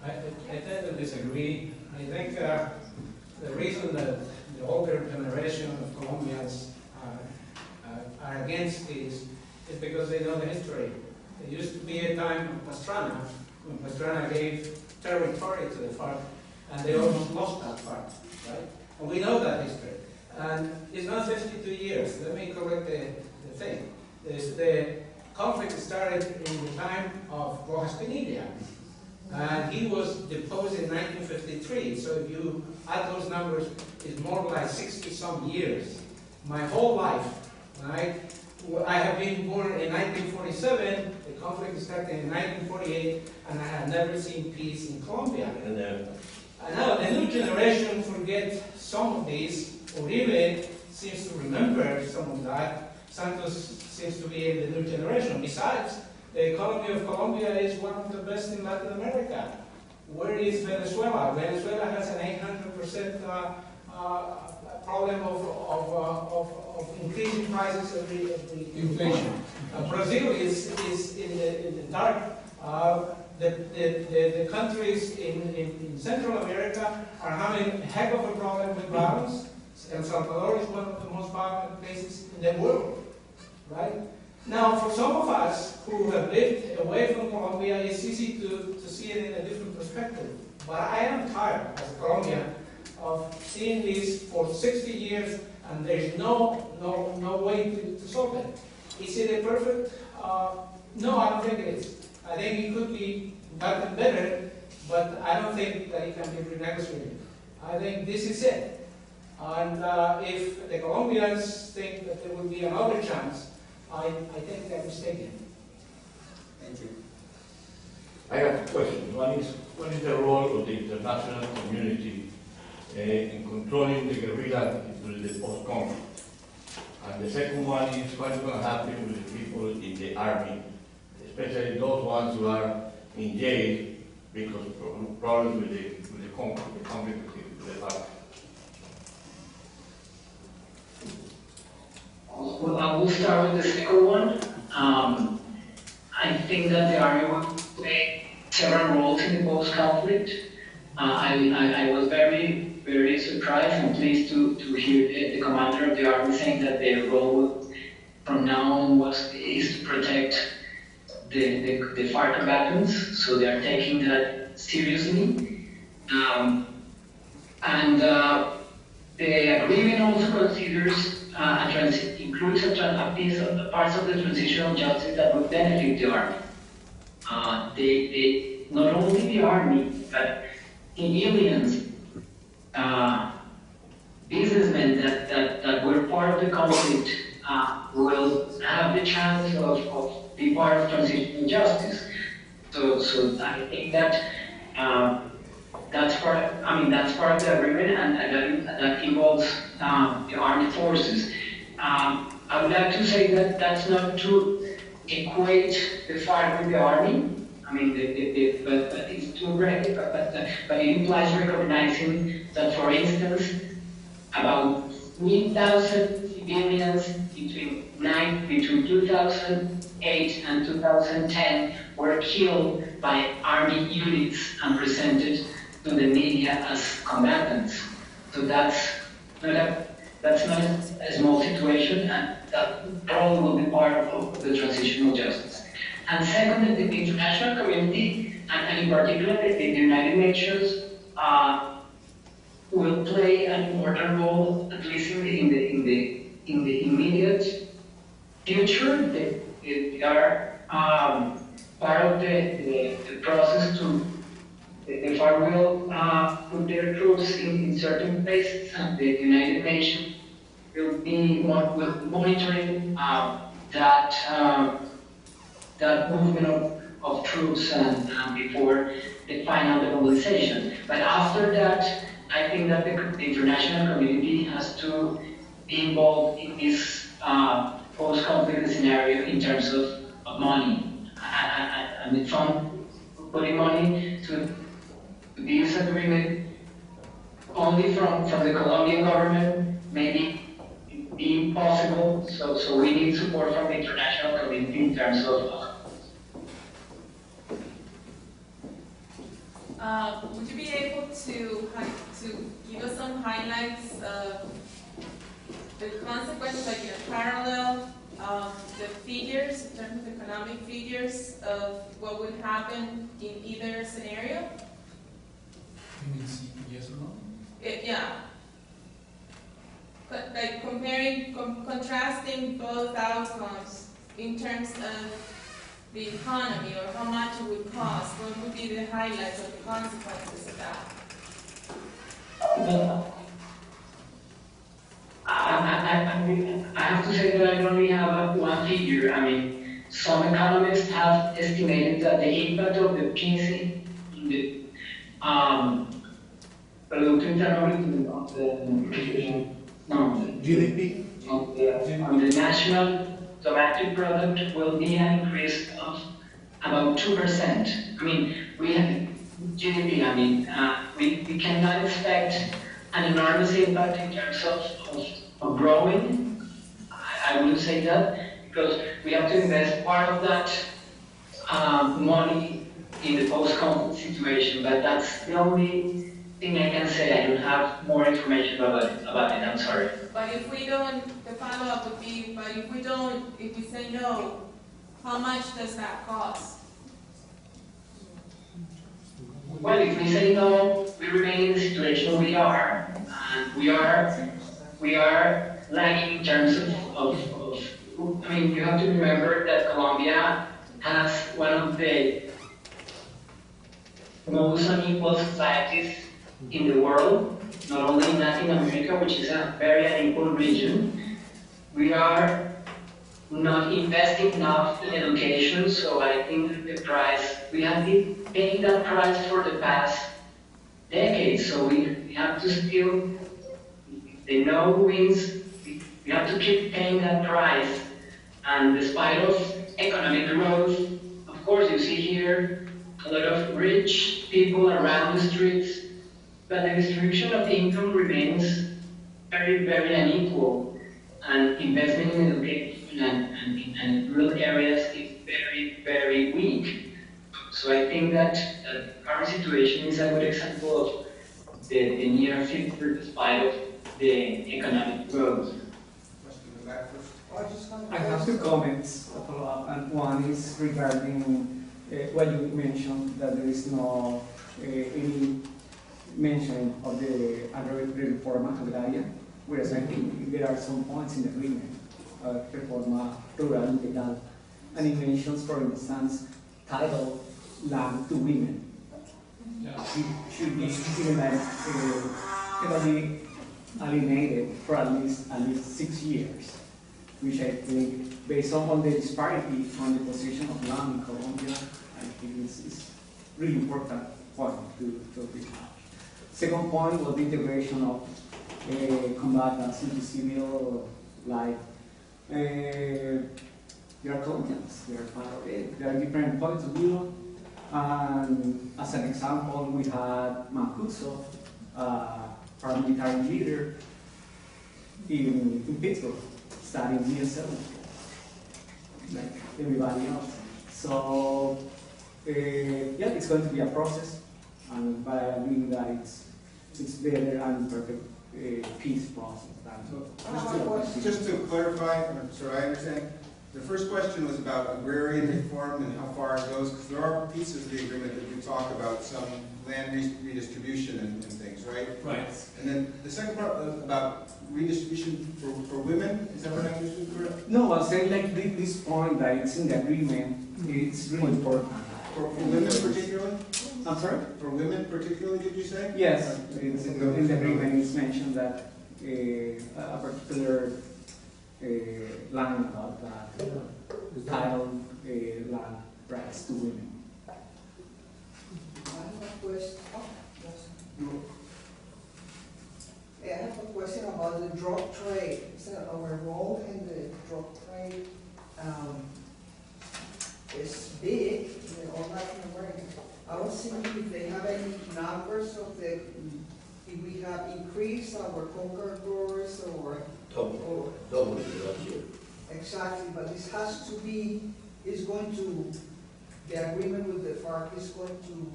I tend to disagree. I think the reason that the older generation of Colombians are against this is because they know the history. There used to be a time in Pastrana, when Pastrana gave territory to the Farc, and they almost lost that part, right? And we know that history. And it's not 52 years. Let me correct the thing. The conflict started in the time of Rojas Pinilla, and he was deposed in 1953. So if you add those numbers, it's more like 60-some years. My whole life, right? I have been born in 1947, the conflict started in 1948, and I have never seen peace in Colombia. And now the new generation forget some of these. Uribe seems to remember some of that. Santos seems to be in the new generation. Besides, the economy of Colombia is one of the best in Latin America. Where is Venezuela? Venezuela has an 800% problem of increasing prices every inflation. Brazil is in the dark. The countries in Central America are having a heck of a problem with violence. El Salvador is one of the most violent places in the world, right? Now, for some of us who have lived away from Colombia, it's easy to see it in a different perspective. But I am tired, as a Colombian, of seeing this for 60 years, and there's no way to solve it. Is it a perfect? No, I don't think it is. I think it could be gotten better, but I don't think that it can be renegotiated. I think this is it. And if the Colombians think that there will be another chance, I think they're mistaken. Thank you. I have two questions. One is, what is the role of the international community in controlling the guerrilla during the post-conflict? And the second one is, what is going to happen with the people in the army, especially those ones who are in jail because of problems with the conflict with the Farc? Well, I will start with the second one. I think that the army will play several roles in the post-conflict. I was very surprised and pleased to hear the commander of the army saying that their role from now on is to protect the Farc combatants, so they are taking that seriously. The agreement also considers includes a piece of the parts of the transitional justice that would benefit the army. Not only the army, but civilians, businessmen that were part of the conflict will have the chance of being part of transitional justice. So I think that that's part of the agreement, and that involves the armed forces. I would like to say that that's not to equate the Farc with the army. I mean, but it's too rare. But it implies recognizing that, for instance, about 3,000 civilians between 2008 and 2010 were killed by army units and presented to the media as combatants. So that's not a small situation, and that probably will be part of the transitional justice. And second, the international community, and in particular the United Nations, will play an important role, at least in the immediate future. They are part of the process to. The Farc will put their troops in certain places, and the United Nations will be monitoring that movement of troops and before the final demobilization. But after that, I think that the international community has to be involved in this post-conflict scenario in terms of money and the fund putting money to this agreement only from the Colombian government maybe be impossible. So we need support from the international community in terms of. Would you be able to give us some highlights of the consequences, like in a parallel, the figures, in terms of economic figures of what would happen in either scenario? You mean yes or no? Yeah. But like contrasting both outcomes in terms of the economy, or how much it would cost, what would be the highlights or the consequences of that? I have to say that I don't really have one figure. I mean, some economists have estimated that the impact of the peace in the GDP? On the national domestic product will be an increase of about 2%. I mean, we have GDP. I mean, we cannot expect an enormous impact in terms of growing. I wouldn't say that, because we have to invest part of that money in the post-conflict situation. But that's the only thing I can say. I don't have more information about it. I'm sorry. But if we don't, the follow-up would be, but if we say no, how much does that cost? Well, if we say no, we remain in the situation we are, and we are lagging in terms of I mean, you have to remember that Colombia has one of the most unequal societies in the world, not only in Latin America, which is a very unequal region. We are not investing enough in education. So I think the price, we have been paying that price for the past decades. So we have to still, the no wins, we have to keep paying that price. And despite of economic growth, of course you see here a lot of rich people around the streets, but the distribution of income remains very, very unequal. And investment in education and in rural areas is very, very weak. So I think that the current situation is a good example of the near future despite of the economic growth. I have two comments to follow up, and one is regarding what you mentioned, that there is no any mention of the Reforma Agraria, whereas I think there are some points in the agreement, Reforma Rural Integral, and it mentions, for instance, title land to women. It should be given as cannot be alienated for at least 6 years, which I think, based on the disparity on the position of land in Colombia, I think is really important point to acknowledge. Second point was the integration of combatants into civil life. There are Colombians, there are different points of view, and as an example, we had Mancuso, paramilitary leader in Pittsburgh, studying DSL, like everybody else. So, yeah, it's going to be a process, but I agree that it's better and perfect peace process. Just to clarify, so I understand, the first question was about agrarian reform and how far it goes, because there are pieces of the agreement that do talk about some land redistribution and things, right? Right. And then the second part about redistribution for women, is that what I understood correct? No, I'm saying like this point that it's in the agreement, it's really important. For women particularly? I'm sorry? For women particularly, did you say? Yes, it's in the agreement it's mentioned that a particular line about that title land rights to women. I have a question. Oh, yes. I have a question about the drug trade. So our role in the drug trade is big in all Latin America. I was thinking if they have any numbers of if we have increased our coca growers or Double last year. Exactly, but this has to be, the agreement with the Farc is going to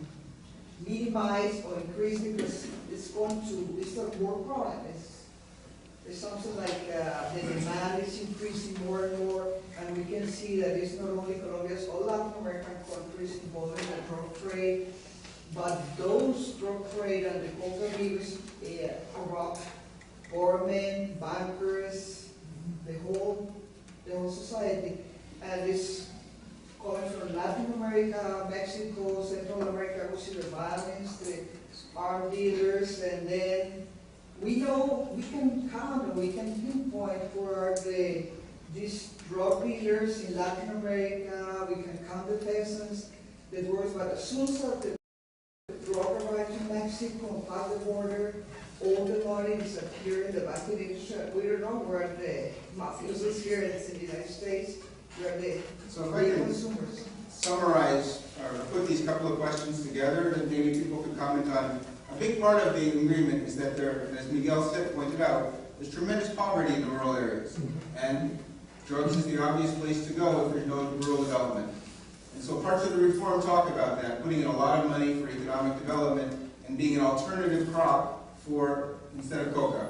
minimize or increase because it's a war problem. It's something like the demand is increasing more and more, and we can see that it's not only Colombia, it's all Latin American countries involved in the drug trade, but those drug trade and the coca dealers corrupt government, bankers, the whole society, and it's coming from Latin America, Mexico, Central America. We see the violence, the armed dealers, and then we know we can count and we can pinpoint where are these drug dealers in Latin America. We can count the peasants, the dwarves, but as soon as the drug arrives in Mexico and pass the border, all the money disappear in the banking industry. We don't know where the mafiosos here in the United States, where the consumers. Summarize or put these couple of questions together, and maybe people could comment on. A big part of the agreement is that there, as Miguel pointed out, there's tremendous poverty in the rural areas, and drugs is the obvious place to go if there's no rural development. And so parts of the reform talk about that, putting in a lot of money for economic development and being an alternative crop instead of coca.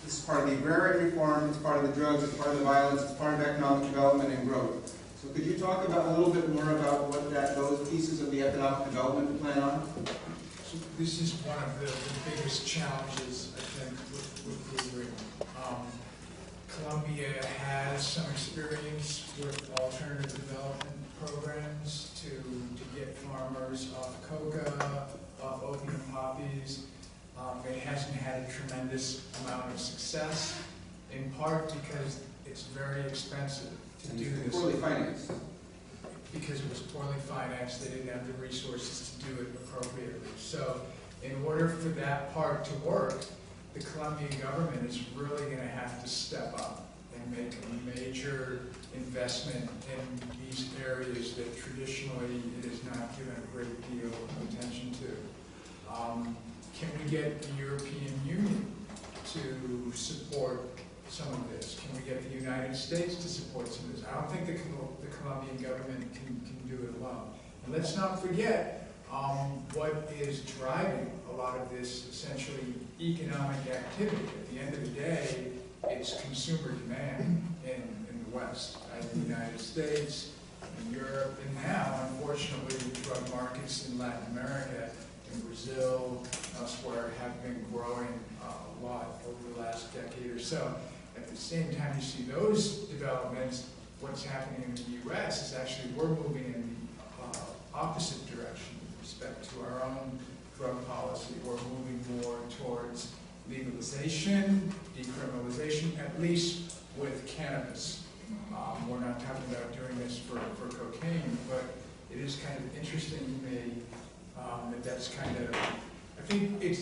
This is part of the agrarian reform, it's part of the drugs, it's part of the violence, it's part of economic development and growth. So could you talk about a little bit more about what those pieces of the economic development plan are? So this is one of the biggest challenges, I think, with the agreement. Colombia has some experience with alternative development programs to get farmers off coca, off opium poppies. It hasn't had a tremendous amount of success, in part because it's very expensive to do And this. poorly financed. Because it was poorly financed, they didn't have the resources to do it appropriately. So in order for that part to work, the Colombian government is really going to have to step up and make a major investment in these areas that traditionally it is not given a great deal of attention to. Can we get the European Union to support some of this? Can we get the United States to support some of this? I don't think the Colombian government can do it alone. And let's not forget what is driving a lot of this essentially economic activity. At the end of the day, it's consumer demand in the West, in the United States, in Europe, and now, unfortunately, the drug markets in Latin America, in Brazil, elsewhere, have been growing a lot over the last decade or so. At the same time you see those developments, what's happening in the U.S. is actually we're moving in the opposite direction with respect to our own drug policy. We're moving more towards legalization, decriminalization, at least with cannabis. We're not talking about doing this for cocaine, but it is kind of interesting to me that that's kind of, I think it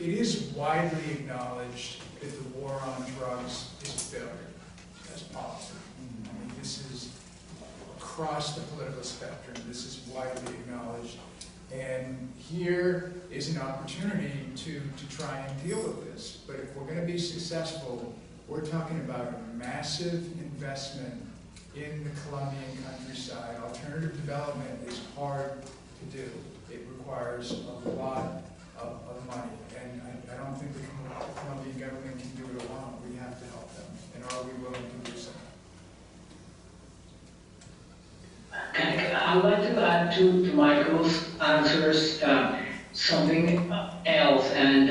is widely acknowledged that the war on drugs is a failure as policy. I mean, this is across the political spectrum. This is widely acknowledged. And here is an opportunity to try and deal with this. But if we're going to be successful, we're talking about a massive investment in the Colombian countryside. Alternative development is hard to do. It requires a lot of money. And I don't think the Colombian government can do it alone. We have to help them. And are we willing to do so? I would like to add to Michael's answers something else. And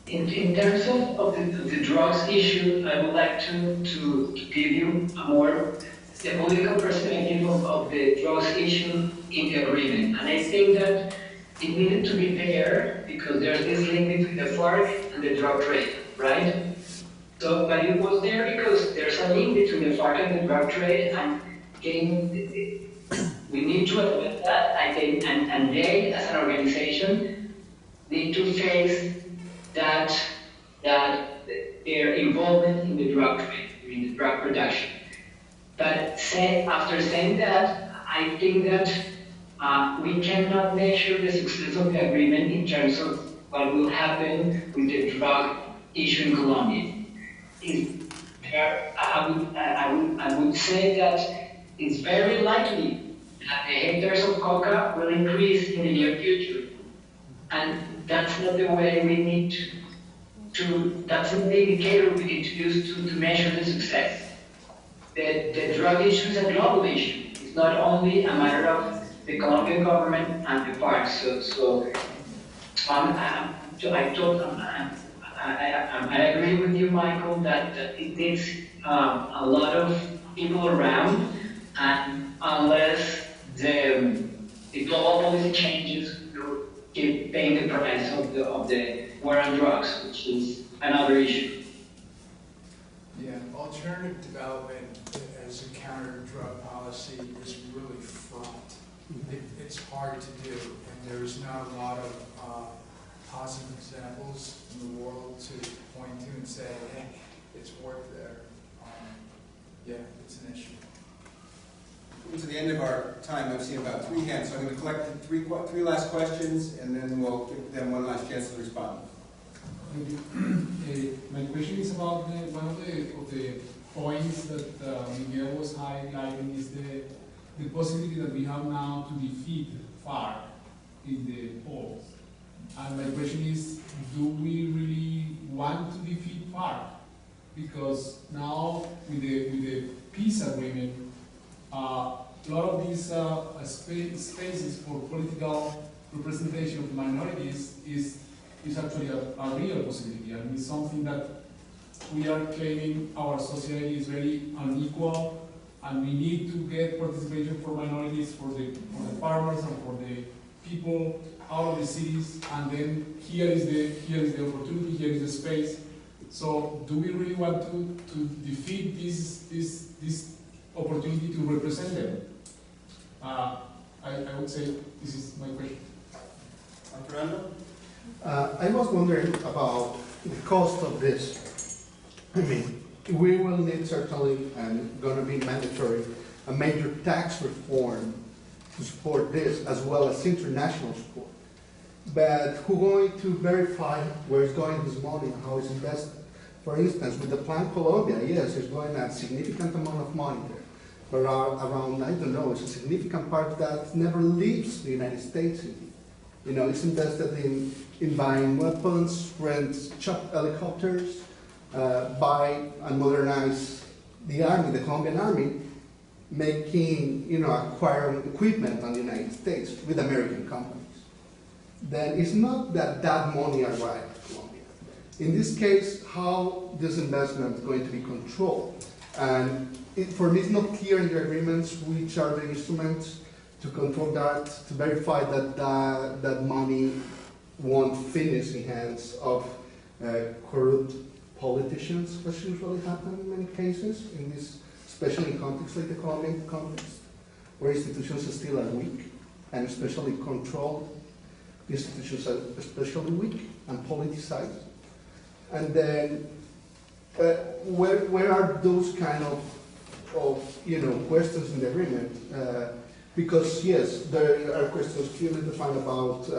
in terms of the drugs issue, I would like to give you a more the political perspective of the drugs issue in the agreement. And I think that it needed to be there because there's this link between the Farc and the drug trade, right? So, but it was there because there's a link between the Farc and the drug trade, and we need to admit that, I think, and they, as an organization, need to face that their involvement in the drug trade, in the drug production. But after saying that, I think that we cannot measure the success of the agreement in terms of what will happen with the drug issue in Colombia. I would say that it's very likely that the hectares of coca will increase in the near future. And that's not the way we need that's not the indicator we need to use to measure the success. The drug issue is a global issue. It's not only a matter of the Colombian government and the Farc. I agree with you, Michael, that it takes a lot of people around, and unless the global policy changes, we'll keep paying the price of the war on drugs, which is another issue. Yeah, alternative development as a counter-drug policy is really fraught. It's hard to do, and there's not a lot of positive examples in the world to point to and say, hey, it's worked there. Yeah, it's an issue. To the end of our time, I've seen about 3 hands, so I'm going to collect three last questions, and then we'll give them one last chance to respond. My question is about one of the points that Miguel was highlighting is the possibility that we have now to defeat Farc in the polls. And my question is, do we really want to defeat Farc? Because now with the peace agreement, a lot of these spaces for political representation of minorities is actually a real possibility, and it's something that we are claiming our society is very unequal, and we need to get participation for minorities, for the farmers and for the people out of the cities, and then here is the opportunity, here is the space So do we really want to defeat this opportunity to represent them? I would say this is my question. Fernando? I was wondering about the cost of this. I mean, we will need certainly, and going to be mandatory, a major tax reform to support this, as well as international support. But who's going to verify where is going this money and how it's invested? For instance, with the Plan Colombia, yes, there's going a significant amount of money there. But around, I don't know, it's a significant part that never leaves the United States. You know, it's invested in buying weapons, rent chopped helicopters, buy and modernize the army, the Colombian army, making, acquiring equipment on the United States with American companies. Then it's not that that money arrived at Colombia. In this case, how this investment is going to be controlled. And for me, it's not clear in the agreements which are the instruments to control that, to verify that that money won't finish in hands of corrupt politicians, which usually happen in many cases, especially in contexts like the Colombian context, where institutions still are weak, and especially controlled institutions are especially weak and politicized. And then, where are those kind of questions in the agreement? Because yes, there are questions clearly defined about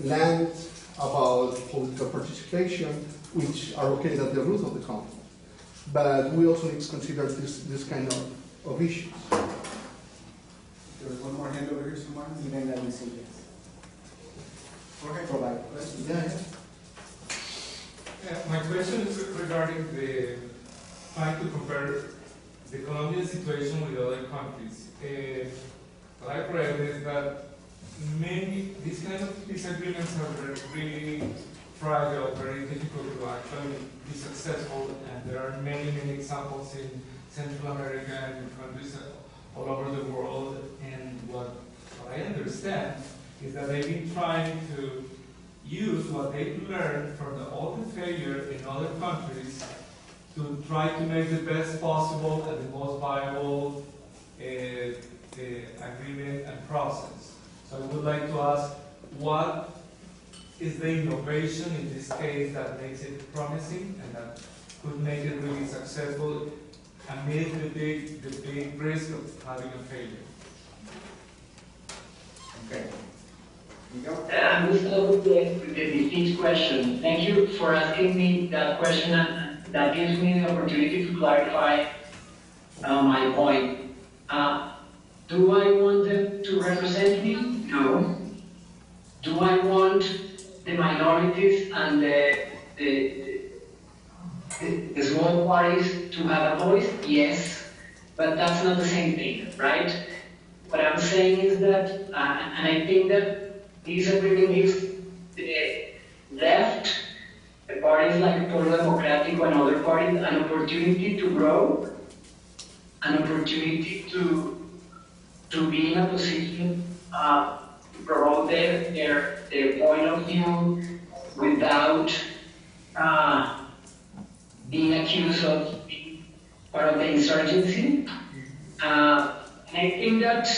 land, about political participation, which are located at the root of the conflict. But we also need to consider this kind of issues. There's one more hand over here somewhere. Even let me see this. Okay. Provide. My question is regarding the trying to compare the Colombian situation with other countries. What I've read is that these kind of disagreements are really fragile, very difficult to actually be successful, and there are many examples in Central America and countries all over the world. And what I understand is that they've been trying to use what they've learned from all the failure in other countries to try to make the best possible and the most viable agreement and process. So I would like to ask, what is the innovation in this case that makes it promising and that could make it really successful amid the big risk of having a failure? Okay. I'm going to start with the defeat question. Thank you for asking me that question, and that gives me the opportunity to clarify my point. Do I want them to represent me? No. Do I want the minorities and the small parties to have a voice? Yes, but that's not the same thing, right? What I'm saying is that, and I think that this agreement gives the left, the parties like Polo Democrático and other parties, an opportunity to grow, an opportunity to be in a position to promote their point of view without being accused of being part of the insurgency. And I think that,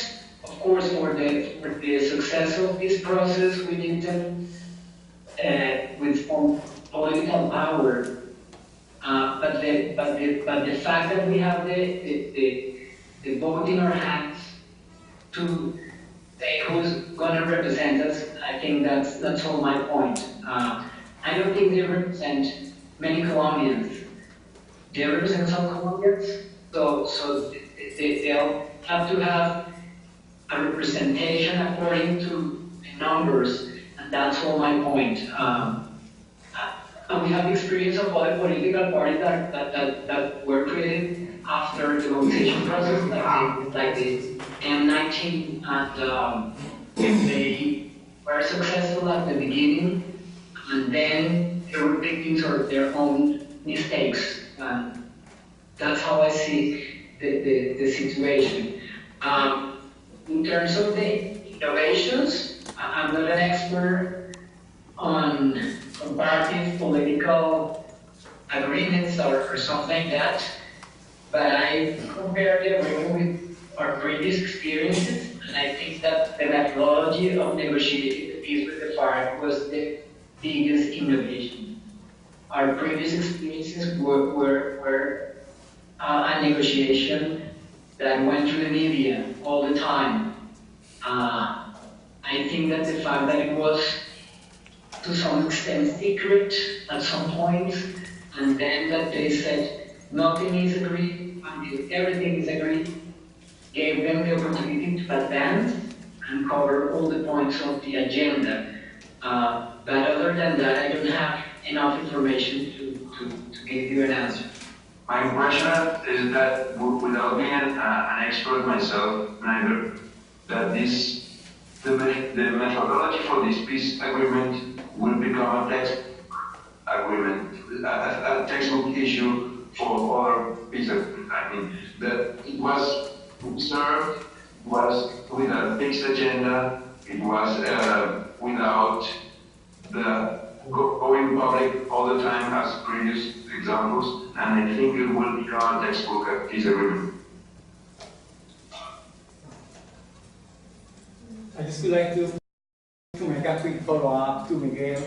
of course, for the success of this process, we need them with some political power. But the fact that we have the vote in our hands to say who's going to represent us, I think that's all my point. I don't think they represent many Colombians. They represent some Colombians, so they'll have to have a representation according to the numbers, and that's all my point. And we have experience of other political parties that were created after the mobilization process, like the M19, and they were successful at the beginning, and then they were victims of their own mistakes. That's how I see the situation. In terms of the innovations, I'm not an expert on comparative political agreements or something like that, but I compared the agreement with our previous experiences, and I think that the methodology of negotiating the peace with the Farc was the biggest innovation. Our previous experiences were a negotiation that went through the media all the time. I think that the fact that it was to some extent secret at some points, and then that they said nothing is agreed until everything is agreed, gave them the opportunity to advance and cover all the points of the agenda. But other than that, I don't have enough information to give you an answer. My impression is that, without being an expert myself, neither, that the methodology for this peace agreement will become a textbook agreement, a textbook issue for other peace agreements. I mean, that it was observed, was with a fixed agenda, it was without the going public all the time as previous examples, and I think it will become a textbook peace agreement. I just would like to make a quick follow-up to Miguel.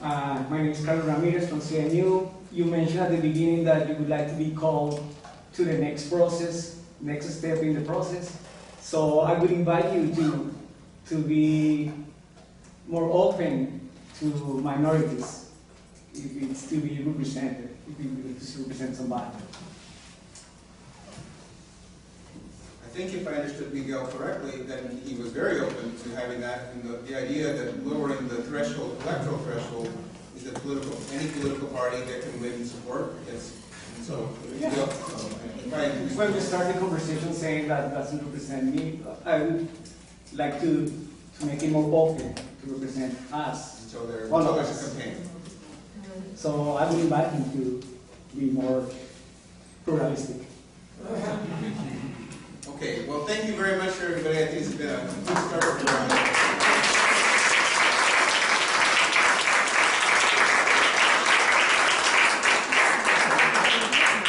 My name is Carlos Ramirez from CNU. You mentioned at the beginning that you would like to be called to the next process, next step in the process. So I would invite you to be more open to minorities, if it's to be represented, if you need to represent somebody. I think if I understood Miguel correctly, then he was very open to having that, and the idea that lowering the threshold, electoral threshold, is that any political party that can win support gets. So, yeah. When we start the conversation saying that doesn't represent me, I would like to make it more open to represent us. So there's a campaign. So I would invite him to be more pluralistic. Okay, well, thank you very much, everybody. I think it's been a good start.